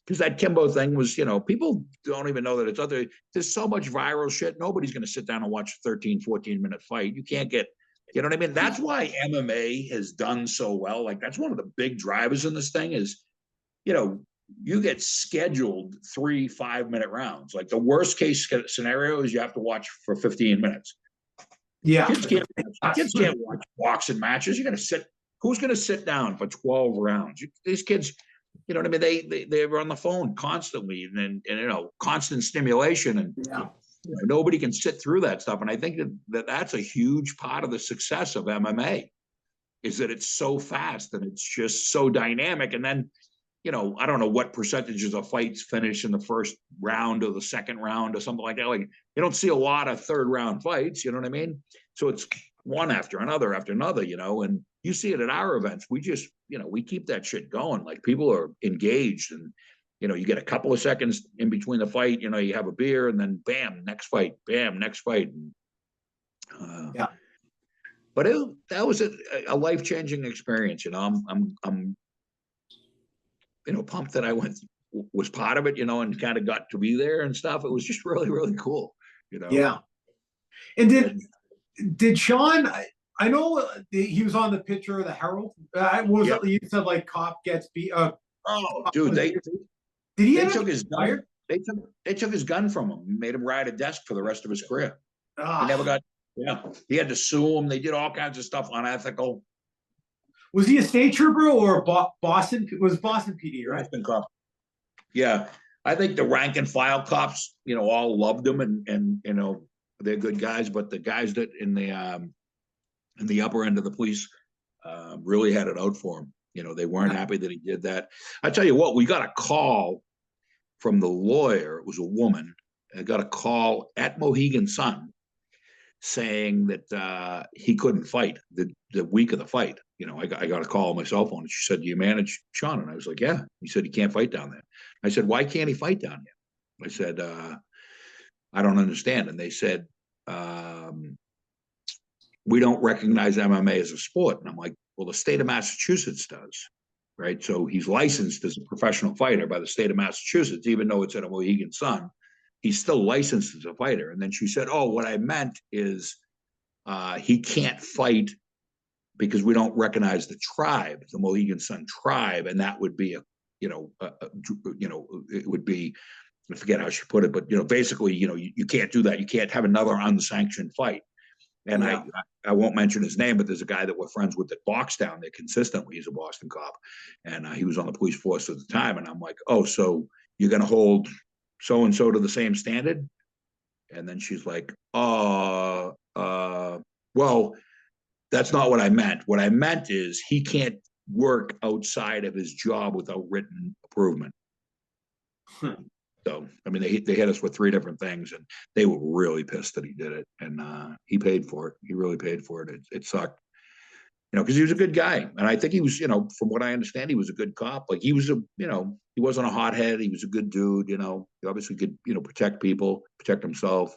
Because that Kimbo thing was, people don't even know that it's other. There's so much viral shit. Nobody's going to sit down and watch a 13, 14-minute fight. You can't get, you know what I mean? That's why MMA has done so well. Like that's one of the big drivers in this thing is, you get scheduled 3 5-minute rounds. Like the worst case scenario is you have to watch for 15 minutes. Yeah. Kids can't watch boxing matches. You got to sit. Who's going to sit down for 12 rounds? These kids, you know what I mean? They're on the phone constantly and constant stimulation, and nobody can sit through that stuff. And I think that's a huge part of the success of MMA is that it's so fast and it's just so dynamic. And then, I don't know what percentages of fights finish in the first round or the second round or something like that. Like you don't see a lot of 3rd round fights, you know what I mean? So one after another, and you see it at our events. We just, we keep that shit going. Like people are engaged, and, you get a couple of seconds in between the fight, you have a beer, and then bam, next fight, bam, next fight. Yeah. But that was a life-changing experience. I'm pumped that I was part of it, and kind of got to be there and stuff. It was just really, really cool, Yeah. And did Sean? I know he was on the picture of the Herald. It? You said like cop gets beat. Oh, dude, did he? They took his gun. They took his gun from him, made him ride a desk for the rest of his career. He never got. Yeah, he had to sue him. They did all kinds of stuff unethical. Was he a state trooper or Boston? Was Boston PD, right? Boston cop. Yeah, I think the rank and file cops, all loved him, and they're good guys. But the guys that in the upper end of the police really had it out for him. They weren't happy that he did that. I tell you what, we got a call from the lawyer. It was a woman. I got a call at Mohegan Sun saying that he couldn't fight the week of the fight. I got a call on my cell phone, and she said, "Do you manage Sean?" And I was like, "Yeah." He said, "He can't fight down there." I said, "Why can't he fight down here?" I said, "I don't understand." And they said, "We don't recognize MMA as a sport." And I'm like, "Well, the state of Massachusetts does, right? So he's licensed as a professional fighter by the state of Massachusetts, even though it's at a Mohegan Sun. He's still licensed as a fighter." And then she said, "Oh, what I meant is he can't fight because we don't recognize the tribe, the Mohegan Sun tribe, and that would be it would be, I forget how she put it, but basically, you can't do that. You can't have another unsanctioned fight." And I won't mention his name, but there's a guy that we're friends with that boxed down there consistently. He's a Boston cop, and he was on the police force at the time. And I'm like, "Oh, so you're going to hold so and so to the same standard?" And then she's like, well, that's not what I meant. What I meant is he can't work outside of his job without written approval." So, I mean, they hit us with 3 different things, and they were really pissed that he did it. And he paid for it. He really paid for it. It sucked, because he was a good guy. And I think he was, from what I understand, he was a good cop. Like he was he wasn't a hothead. He was a good dude, he obviously could, protect people, protect himself.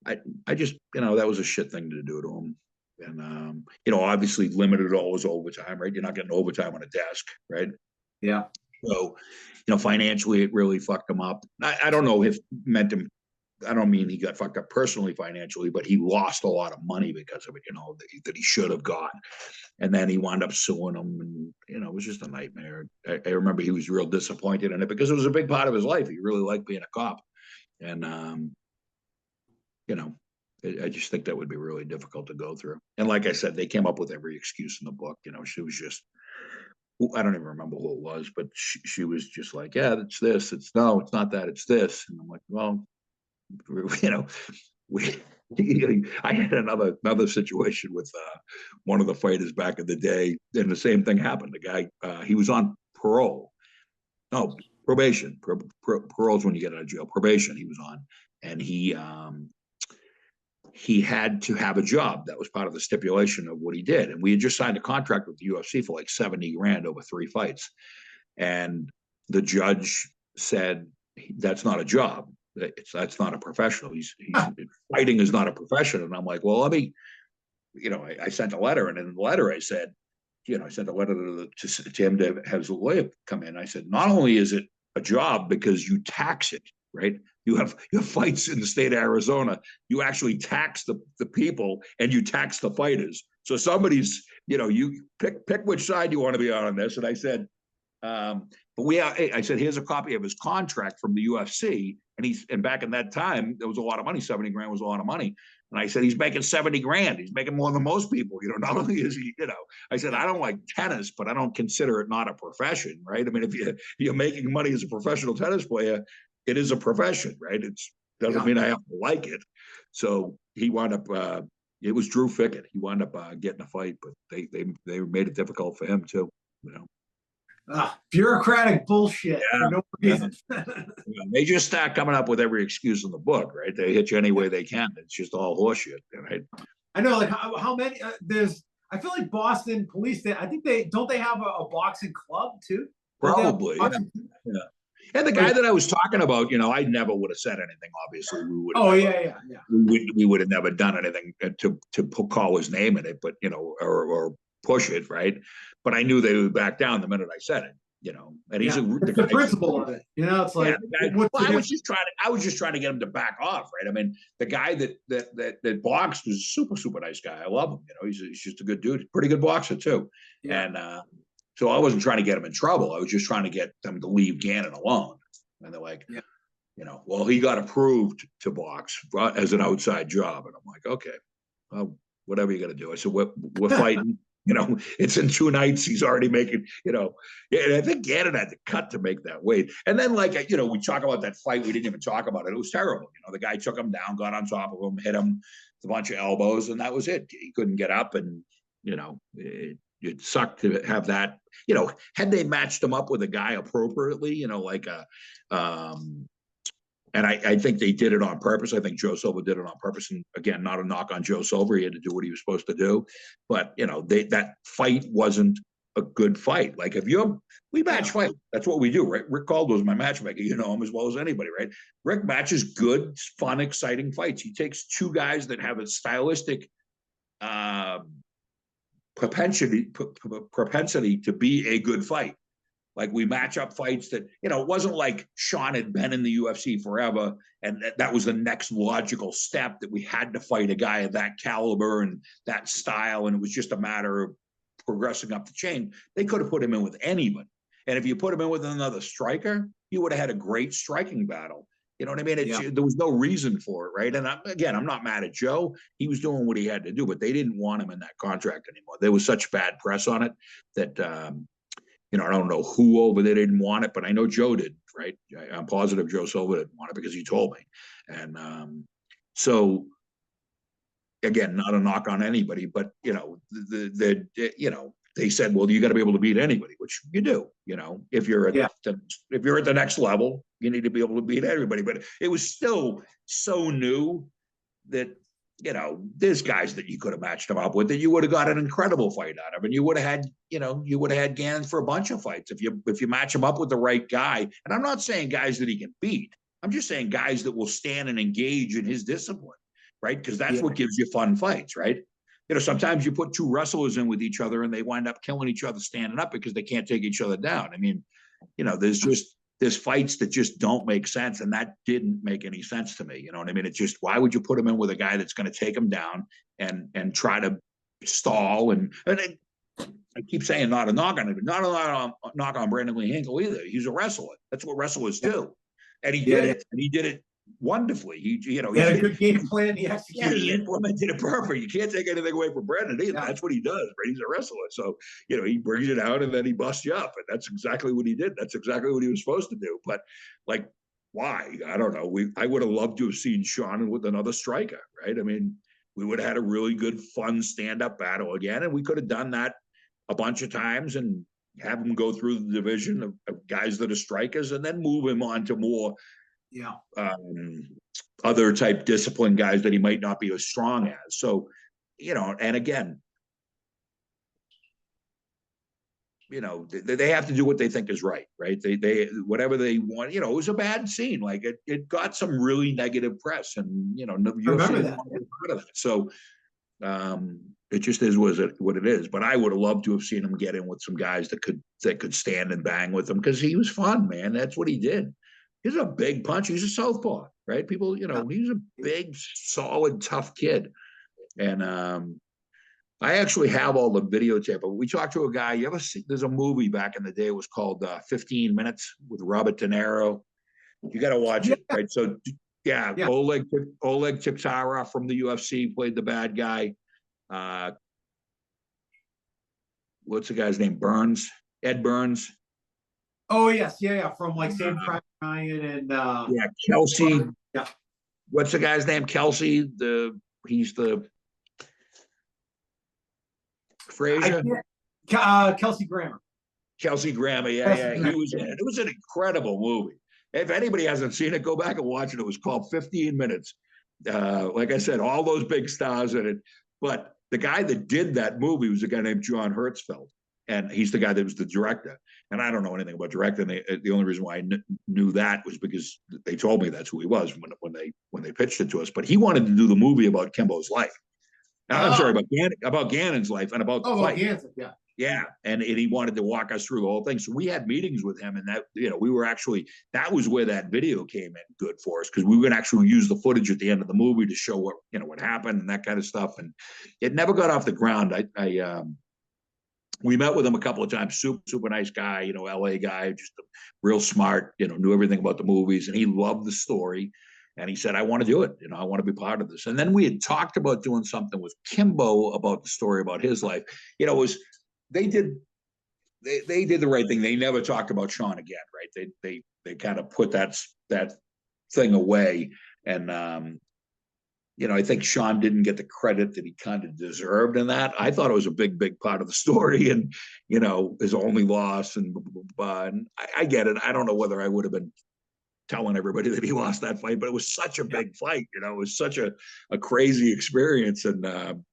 I just, that was a shit thing to do to him. And, obviously limited all his overtime, right? You're not getting overtime on a desk, right? Yeah. So, financially, it really fucked him up. I don't know if meant him. I don't mean he got fucked up personally financially, but he lost a lot of money because of it, that he should have got. And then he wound up suing them, and, it was just a nightmare. I remember he was real disappointed in it because it was a big part of his life. He really liked being a cop. And, I just think that would be really difficult to go through. And like I said, they came up with every excuse in the book. She was just, I don't even remember who it was, but she was just like, "Yeah, it's this. It's not that. It's this." And I'm like, "Well, I had another situation with one of the fighters back in the day, and the same thing happened. The guy, he was on parole. No, probation. Parole's when you get out of jail. Probation he was on, and he had to have a job. That was part of the stipulation of what he did. And we had just signed a contract with the UFC for like 70 grand over 3 fights. And the judge said, "That's not a job. That's not a professional. Fighting is not a profession." And I'm like, "Well, let me," I sent a letter, and in the letter I said, I sent a letter to him to have his lawyer come in. I said, "Not only is it a job because you tax it, right? You have fights in the state of Arizona. You actually tax the people, and you tax the fighters. So somebody's, you pick which side you want to be on this." And I said, I said, "Here's a copy of his contract from the UFC." And back in that time, there was a lot of money. 70 grand was a lot of money. And I said, "He's making 70 grand. He's making more than most people. Not only is he, I said, "I don't like tennis, but I don't consider it not a profession, right? I mean, if you're making money as a professional tennis player, it is a profession, right? It doesn't mean I have to like it." So he wound up, it was Drew Fickett. He wound up getting a fight, but they made it difficult for him too, Bureaucratic bullshit for no reason. They just start coming up with every excuse in the book, right? They hit you any way they can. It's just all horseshit, right? I know, like how many? There's. I feel like Boston police. I think they have a boxing club too. Don't they have Probably, yeah. boxing? Yeah. And the guy that I was talking about, I never would have said anything. Obviously, Oh yeah. we would have never done anything to call his name in it, but or push it, right? But I knew they would back down the minute I said it, And he's Yeah, the it's the guy. principle of it. It's like, the guy, what's well, the I was just trying to get him to back off, right? I mean, the guy that boxed was a super super nice guy. I love him. He's just a good dude, pretty good boxer too, Yeah. and. So I wasn't trying to get him in trouble. I was just trying to get them to leave Gannon alone. And they're like, well, he got approved to box as an outside job. And I'm like, okay, well, whatever you got to do. I said, we're fighting. It's in 2 nights. He's already making, and I think Gannon had to cut to make that weight. And then, we talk about that fight. We didn't even talk about it. It was terrible. The guy took him down, got on top of him, hit him with a bunch of elbows, and that was it. He couldn't get up, and it sucked to have that. Had they matched him up with a guy appropriately, and I think they did it on purpose. I think Joe Silva did it on purpose. And again, not a knock on Joe Silva. He had to do what he was supposed to do. But, that fight wasn't a good fight. Like we match fight. That's what we do, right? Rick Caldwell's my matchmaker. You know him as well as anybody, right? Rick matches good, fun, exciting fights. He takes 2 guys that have a stylistic propensity to be a good fight. Like we match up fights that, it wasn't like Sean had been in the UFC forever and that was the next logical step, that we had to fight a guy of that caliber and that style. And it was just a matter of progressing up the chain. They could have put him in with anybody. And if you put him in with another striker, you would have had a great striking battle. You know what I mean? There was no reason for it, right? And I'm not mad at Joe. He was doing what he had to do, but they didn't want him in that contract anymore. There was such bad press on it that, I don't know who over there didn't want it, but I know Joe did, right? I'm positive Joe Silva didn't want it because he told me. And so, again, not a knock on anybody, but, they said, well, you got to be able to beat anybody, which you do. If you're at the next level, you need to be able to beat everybody. But it was still so new that there's guys that you could have matched him up with that you would have got an incredible fight out of, and you would have had Gannon for a bunch of fights if you match him up with the right guy. And I'm not saying guys that he can beat. I'm just saying guys that will stand and engage in his discipline, right? Because that's what gives you fun fights, right? Sometimes you put 2 wrestlers in with each other and they wind up killing each other standing up because they can't take each other down. I mean, there's fights that just don't make sense, and that didn't make any sense to me. You know what I mean? It's just, why would you put him in with a guy that's going to take him down and try to stall? And I keep saying not a knock on him, not a knock on Brandon Lee Hinkle either. He's a wrestler. That's what wrestlers do, and he did it, and he did it wonderfully. He had a good game plan. He executed. He implemented it perfect. You can't take anything away from Brandon either. That's what he does, right? He's a wrestler. So, he brings it out and then he busts you up. And that's exactly what he did. That's exactly what he was supposed to do. But why? I don't know. I would have loved to have seen Sean with another striker, right? I mean, we would have had a really good, fun stand-up battle again. And we could have done that a bunch of times and have him go through the division of guys that are strikers and then move him on to more other type discipline guys that he might not be as strong as. So, and again, they have to do what they think is right? They whatever they want. It was a bad scene. Like it got some really negative press, and remember that. So it just is what it is. But I would have loved to have seen him get in with some guys that could stand and bang with him, because he was fun, man. That's what he did. He's a big punch. He's a southpaw, right? People, he's a big, solid, tough kid. And I actually have all the videotape. But we talked to a guy. You ever see? There's a movie back in the day. It was called 15 Minutes with Robert De Niro. You got to watch it, right? So, Oleg Tiktara from the UFC played the bad guy. What's the guy's name? Ed Burns. Oh yes, from Saving Private Ryan and Kelsey. What's the guy's name? Kelsey. He's the Frazier. Kelsey Grammer. Kelsey Grammer. Yeah. He was in it. It was an incredible movie. If anybody hasn't seen it, go back and watch it. It was called 15 Minutes. Like I said, all those big stars in it. But the guy that did that movie was a guy named John Hertzfeld, and he's the guy that was the director. And I don't know anything about directing. The only reason why I knew that was because they told me that's who he was when they pitched it to us. But he wanted to do the movie about Kimbo's life. I'm sorry, about Gannon's life and about the fight. Gannon's, yeah. Yeah, and he wanted to walk us through the whole thing. So we had meetings with him, and that we were actually, that was where that video came in good for us, because we were going to actually use the footage at the end of the movie to show what happened and that kind of stuff. And it never got off the ground. We met with him a couple of times. Super nice guy, LA guy, just real smart. Knew everything about the movies, and he loved the story. And he said, I want to do it. I want to be part of this. And then we had talked about doing something with Kimbo about the story about his life. It was, they did the right thing. They never talked about Sean again, right? They kind of put that thing away. And, I think Sean didn't get the credit that he kind of deserved in that. I thought it was a big part of the story, and, his only loss and blah, blah, blah. And I get it. I don't know whether I would have been telling everybody that he lost that fight, but it was such a big fight. It was such a crazy experience, and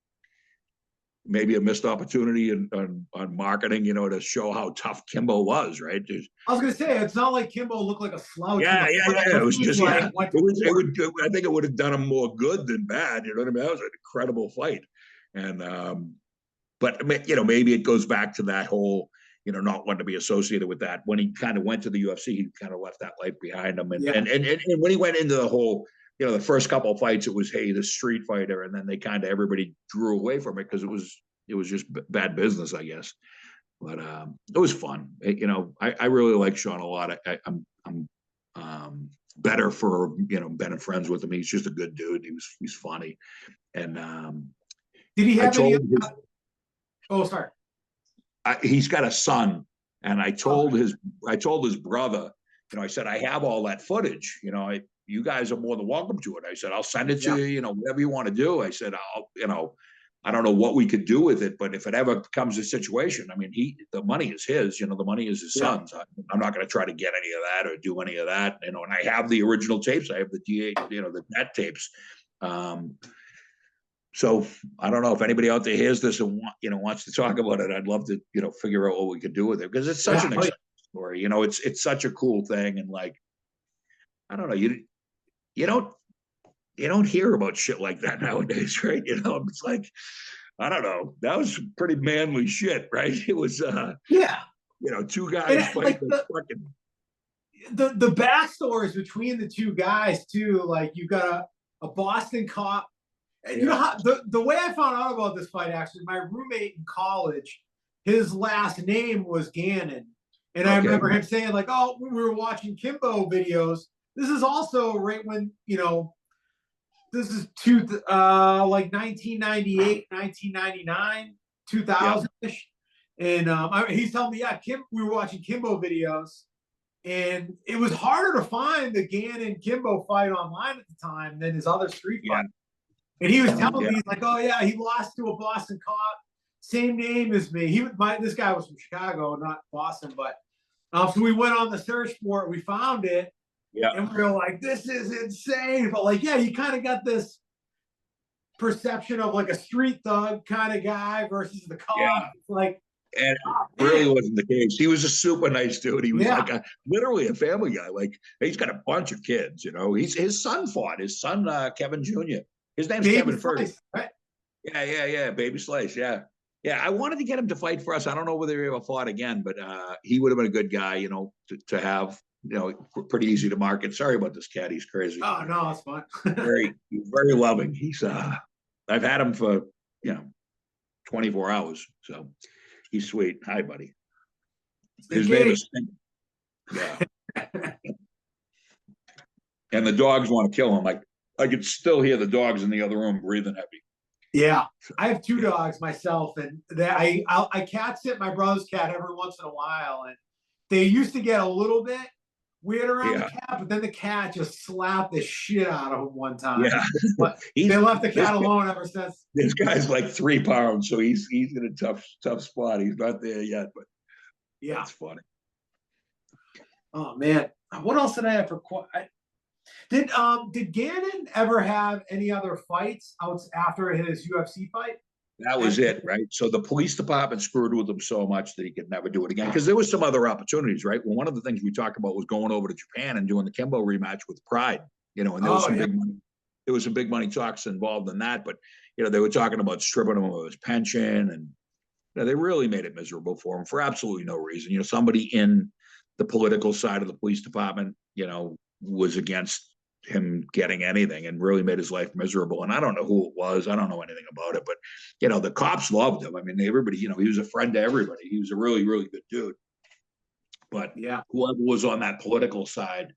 maybe a missed opportunity on marketing, to show how tough Kimbo was, right? I was gonna say, it's not like Kimbo looked like a slouch. Yeah. It was just, I think it would have done him more good than bad. You know what I mean? That was an incredible fight. And but maybe it goes back to that whole, not wanting to be associated with that. When he kind of went to the UFC, he kind of left that life behind him. And when he went into the whole, the first couple of fights, it was, hey, the street fighter, and then they kind of, everybody drew away from it because it was just bad business, I guess. But it was fun. I really like Sean a lot. I'm better for being friends with him. He's just a good dude. He's funny. And did he have any? Oh, sorry. He's got a son, and I told his brother, I said, I have all that footage. You guys are more than welcome to it. I said, I'll send it to you. Whatever you want to do. I said, I don't know what we could do with it, but if it ever becomes a situation, I mean, the money is his. The money is his son's. I'm not going to try to get any of that or do any of that. And I have the original tapes. I have the the net tapes. So I don't know if anybody out there hears this and wants to talk about it. I'd love to figure out what we could do with it, because it's such an exciting story. It's such a cool thing, and like, I don't know, you don't hear about shit like that nowadays, right? It's like, I don't know, that was pretty manly shit, right? It was two guys fighting the backstories between the two guys too. Like, you got a Boston cop. And you know how the way I found out about this fight, actually, my roommate in college, his last name was Gannon. And I remember him saying, like, oh, we were watching Kimbo videos. This is also right when, this is like 1998, 1999, 2000-ish. And he's telling me, we were watching Kimbo videos. And it was harder to find the Gannon Kimbo fight online at the time than his other street fight. And he was telling me, he's like, oh yeah, he lost to a Boston cop, same name as me. This guy was from Chicago, not Boston, but so we went on the search for it. We found it, and we were like, this is insane. But like, you kind of got this perception of like a street thug kind of guy versus the cop. Yeah. Like, and it really wasn't the case. He was a super nice dude. He was like literally a family guy. Like, he's got a bunch of kids. His son fought. His son, Kevin Jr. His name's Kevin Slice, right? Yeah. Baby Slice, yeah. I wanted to get him to fight for us. I don't know whether he ever fought again, but he would have been a good guy, to have. Pretty easy to market. Sorry about this cat. He's crazy. Oh no, it's fine. very loving. He's I've had him for 24 hours, so he's sweet. Hi, buddy. His name is and the dogs want to kill him. I could still hear the dogs in the other room breathing heavy. Yeah, I have two dogs myself, and I cat sit my brother's cat every once in a while, and they used to get a little bit weird around the cat, but then the cat just slapped the shit out of him one time. Yeah, but they left the cat alone ever since. This guy's like 3 pounds, so he's in a tough spot. He's not there yet, but it's funny. Oh man, what else did I have for? Did Gannon ever have any other fights out after his UFC fight? That was it, right? So the police department screwed with him so much that he could never do it again. Because there was some other opportunities, right? Well, one of the things we talked about was going over to Japan and doing the Kimbo rematch with Pride, and there was some big money. There was some big money talks involved in that, but they were talking about stripping him of his pension, and they really made it miserable for him for absolutely no reason. Somebody in the political side of the police department, was against him getting anything and really made his life miserable. And I don't know who it was. I don't know anything about it, but the cops loved him. I mean, everybody, he was a friend to everybody. He was a really, really good dude. But whoever was on that political side,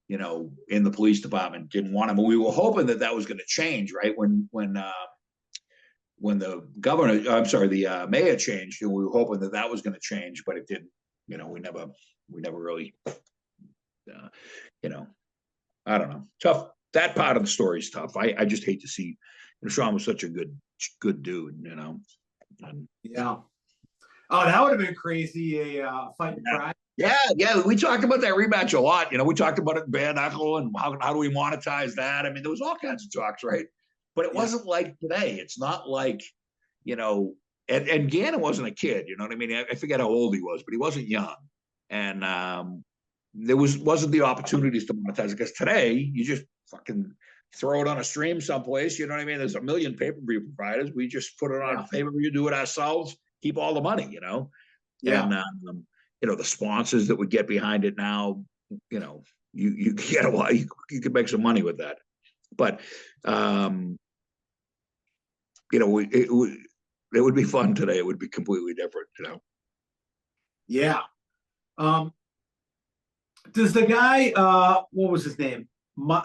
in the police department didn't want him. And we were hoping that was going to change, right? When the the mayor changed, we were hoping that was going to change, but it didn't. We never really, I don't know. Tough. That part of the story is tough. I just hate to see. Sean was such a good dude. And, yeah. Oh, that would have been crazy. A fight in Pride. Yeah. We talked about that rematch a lot. We talked about it in bare knuckle and how do we monetize that? I mean, there was all kinds of talks, right? But it wasn't like today. It's not like, and Gannon wasn't a kid. You know what I mean? I forget how old he was, but he wasn't young. And there wasn't the opportunities to monetize it, because today you just fucking throw it on a stream someplace. You know what I mean? There's a million pay-per-view providers. We just put it on a pay-per-view, do it ourselves, keep all the money, And the sponsors that would get behind it now, you get a lot, you could make some money with that. But it would be fun today. It would be completely different, Yeah. Does the guy, what was his name? Mike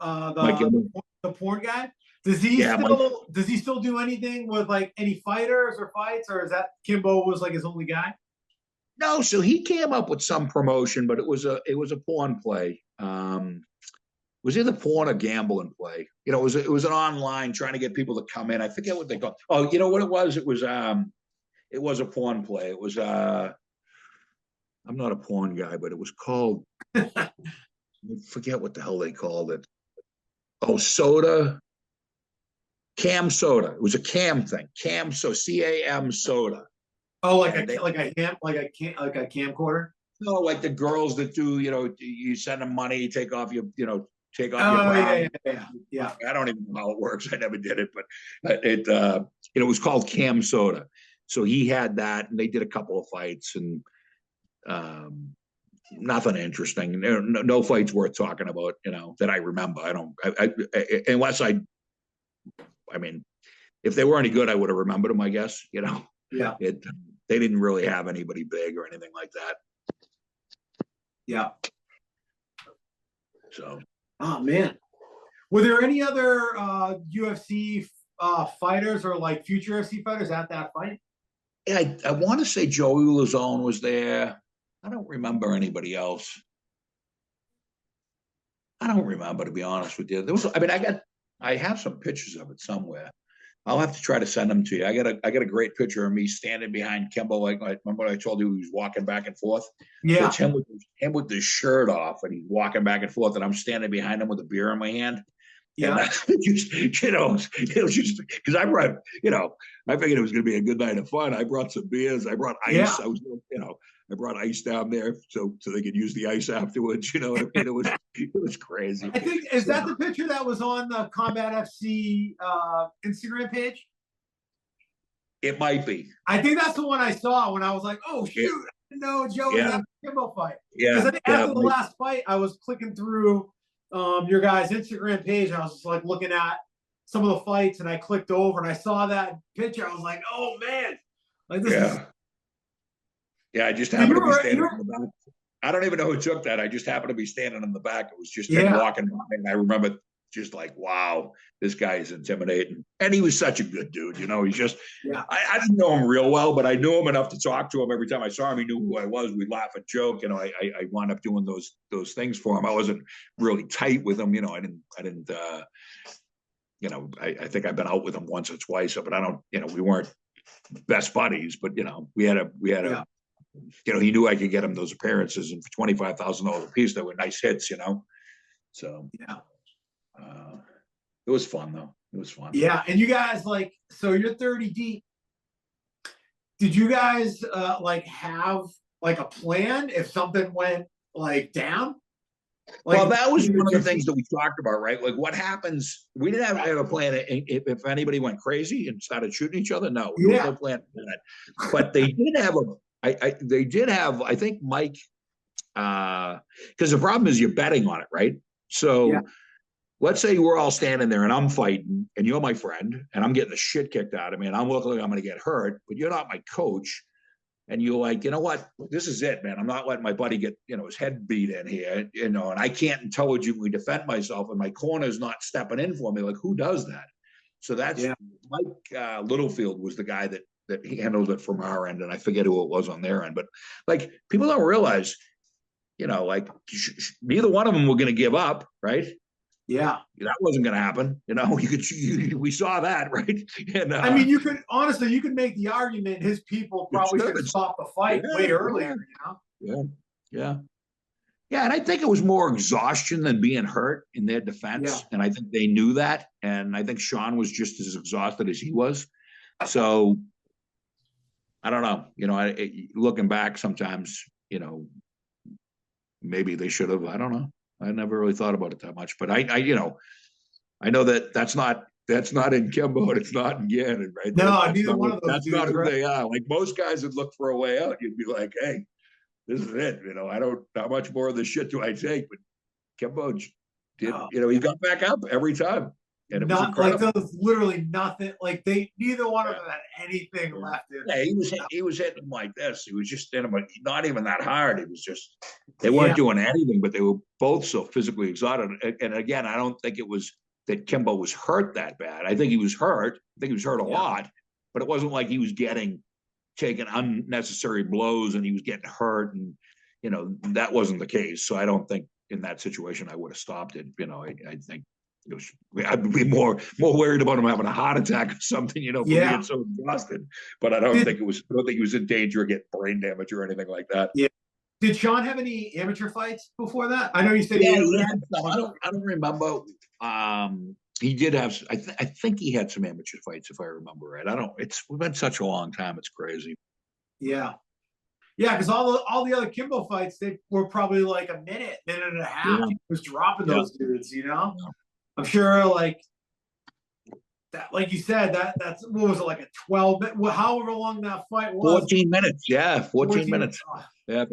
the porn guy? Does he still do anything with like any fighters or fights, or is that Kimbo was like his only guy? No, so he came up with some promotion, but it was a porn play. It was either porn or gambling play. It was an online trying to get people to come in. I forget what they called. Oh, you know what it was? It was a porn play. It was I'm not a porn guy, but it was called I forget what the hell they called it. Oh, Cam Soda. It was a cam thing. Cam CAM Soda. Oh, like a camcorder. No, like the girls that do. You send them money, take off your your yeah. I don't even know how it works. I never did it, but it was called Cam Soda. So he had that, and they did a couple of fights, and nothing interesting. No fights worth talking about. That I remember. Unless I mean, if they were any good, I would have remembered them, I guess. Yeah. They didn't really have anybody big or anything like that. Yeah. So. Oh man, were there any other UFC fighters or like future UFC fighters at that fight? Yeah, I want to say Joey Lazone was there. I don't remember anybody else. I don't remember, to be honest with you. I have some pictures of it somewhere. I'll have to try to send them to you. I got a great picture of me standing behind Kimbo. Like, remember what I told you, he was walking back and forth? Yeah. So it's him with his shirt off, and he's walking back and forth, and I'm standing behind him with a beer in my hand. Yeah. And it was just because I brought, I figured it was going to be a good night of fun. I brought some beers. I brought ice. Yeah. I brought ice down there so they could use the ice afterwards. You know what I mean? It was crazy. I think is that the picture that was on the Combat FC Instagram page? It might be. I think that's the one I saw when I was like, oh shoot, I didn't know Joe was at the Kimbo fight. Yeah. Because I think after the last fight, I was clicking through your guys' Instagram page, and I was just like looking at some of the fights, and I clicked over and I saw that picture. I was like, oh man, like this is. Yeah, I just happened to be standing in the back. I don't even know who took that. I just happened to be standing in the back. It was just him walking by, and I remember just like, wow, this guy is intimidating. And he was such a good dude. He's just, I didn't know him real well, but I knew him enough to talk to him. Every time I saw him, he knew who I was. We'd laugh and joke. I wound up doing those things for him. I wasn't really tight with him. I didn't, I think I've been out with him once or twice, but I don't, we weren't best buddies, but we had a, he knew I could get him those appearances, and for $25,000 a piece, they were nice hits, So Yeah. It was fun though. It was fun. Yeah. And you guys like, so you're 30 deep. Did you guys like have like a plan if something went like down? Like, well, that was one of the things that we talked about, right? Like, what happens? We didn't have a plan if anybody went crazy and started shooting each other. No, there was no plan for that. But they did have they did have, I think, Mike, because the problem is you're betting on it, right? So let's say we're all standing there and I'm fighting and you're my friend and I'm getting the shit kicked out of me and I'm looking like I'm going to get hurt, but you're not my coach. And you're like, you know what? This is it, man. I'm not letting my buddy get, his head beat in here, and I can't intelligently defend myself, and my corner's not stepping in for me. Like, who does that? So that's Mike Littlefield was the guy that he handled it from our end, and I forget who it was on their end. But like, people don't realize, like neither one of them were going to give up, right? Yeah, that wasn't going to happen. We saw that, right? And I mean, you could make the argument his people probably should have stopped the fight way earlier. Yeah. And I think it was more exhaustion than being hurt in their defense, and I think they knew that. And I think Sean was just as exhausted as he was. So I don't know. Looking back, sometimes maybe they should have. I don't know. I never really thought about it that much, but I know that that's not in Kimbo and it's not in Gannon, right? No, neither one of those. That's not who they are. Like, most guys would look for a way out. You'd be like, hey, this is it. How much more of this shit do I take? But Kimbo did, he got back up every time. And it was incredible. Like, there was literally nothing. Like, neither one of them had anything left in. Yeah, he was hitting them like this. He was just hitting them, not even that hard. It was just, they weren't doing anything, but they were both so physically exhausted. And again, I don't think it was that Kimbo was hurt that bad. I think he was hurt. I think he was hurt a lot, but it wasn't like he was taking unnecessary blows and he was getting hurt. And, that wasn't the case. So I don't think in that situation I would have stopped it. I think I'd be more worried about him having a heart attack or something, for being so exhausted. But I don't think he was in danger of getting brain damage or anything like that. Yeah. Did Sean have any amateur fights before that? I know you said he had some. I don't remember. He did have. I think he had some amateur fights, if I remember right. It's been such a long time. It's crazy. Yeah. Yeah, because all the other Kimbo fights, they were probably like a minute and a half. He was dropping those dudes, Yeah. I'm sure, like that, like you said, that's what was it, like a 12 minute, however long that fight was. 14 minutes, 14 minutes. Yeah,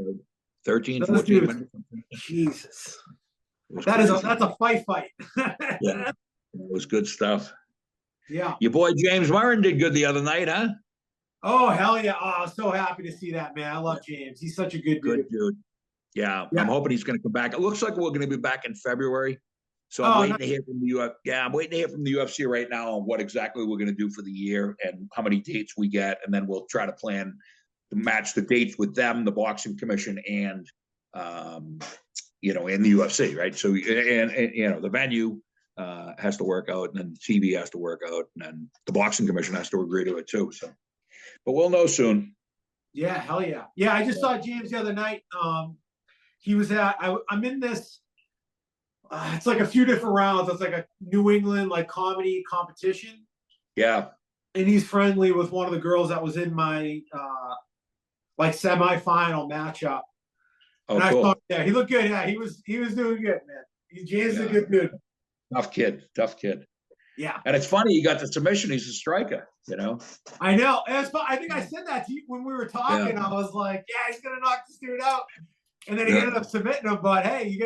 13, 14 minutes. Jesus, that's a fight. Yeah, it was good stuff. Yeah, your boy James Murren did good the other night, huh? Oh, hell yeah! Oh, I'm so happy to see that, man. I love James. He's such a good dude. Yeah, I'm hoping he's going to come back. It looks like we're going to be back in February. So I'm waiting to hear from the UFC. Yeah, I'm waiting to hear from the UFC right now on what exactly we're going to do for the year and how many dates we get, and then we'll try to plan to match the dates with them, the boxing commission, and in the UFC, right? So and the venue has to work out, and then the TV has to work out, and then the boxing commission has to agree to it too. So, but we'll know soon. Yeah, hell yeah, yeah. I just saw James the other night. He was I'm in this. It's like a few different rounds. It's like a New England comedy competition. Yeah. And he's friendly with one of the girls that was in my semifinal matchup. Oh, and cool. I thought, he looked good. Yeah, he was doing good, man. James is a good dude. Tough kid. Yeah. And it's funny, he got the submission. He's a striker, I know. I think I said that to you when we were talking. Yeah. I was like, he's gonna knock this dude out. And then he ended up submitting him, but hey, you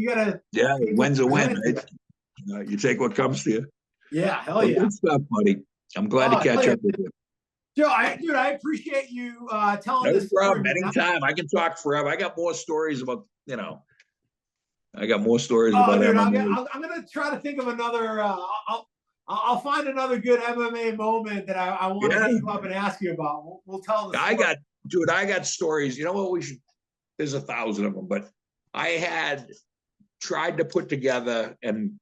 gotta. Yeah, when's a win, right? You take what comes to you. Yeah, hell yeah. Good stuff, buddy. I'm glad to catch up with you. Joe, I appreciate you telling this story. Anytime. I can talk forever. I got more stories about, I got more stories about MMA. I'm gonna try to think of another. I'll find another good MMA moment that I want to hit you up and ask you about. We'll tell the story. I got stories. You know what we should. There's 1,000 of them, but I had tried to put together and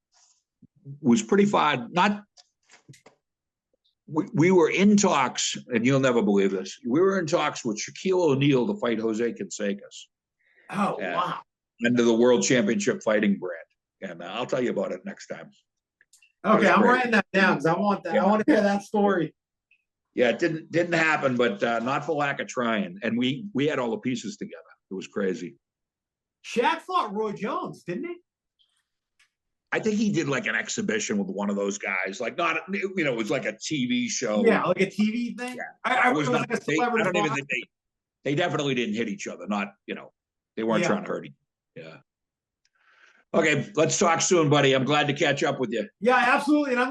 was pretty far. We were in talks, and you'll never believe this. We were in talks with Shaquille O'Neal to fight Jose Canseco. Oh, wow. Under the World Championship Fighting brand. And I'll tell you about it next time. Okay, I'm great. writing that down because I want that. Yeah. I want to hear that story. Yeah, it didn't happen, but not for lack of trying. And we had all the pieces together. It was crazy. Shaq fought Roy Jones, didn't he? I think he did like an exhibition with one of those guys, like not, it was like a TV show. Yeah, like a TV thing. Yeah. I was was not, like a I celebrity. don't even think they definitely didn't hit each other. Not, they weren't Yeah. trying to hurt each other. Yeah. Okay, let's talk soon, buddy. I'm glad to catch up with you. Yeah, absolutely. And I'm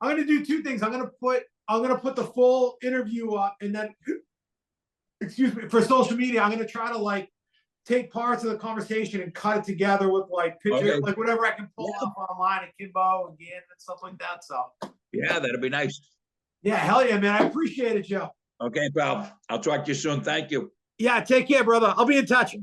gonna do two things. I'm gonna put the full interview up, and then, excuse me, for social media, I'm gonna try to like take parts of the conversation and cut it together with like pictures, Okay. like whatever I can pull up online at Kimbo and Gannon and stuff like that. So Yeah, that'd be nice. yeah, hell yeah, man. I appreciate it, Joe. Okay, pal. I'll talk to you soon. Thank you. Yeah, take care, brother. I'll be in touch.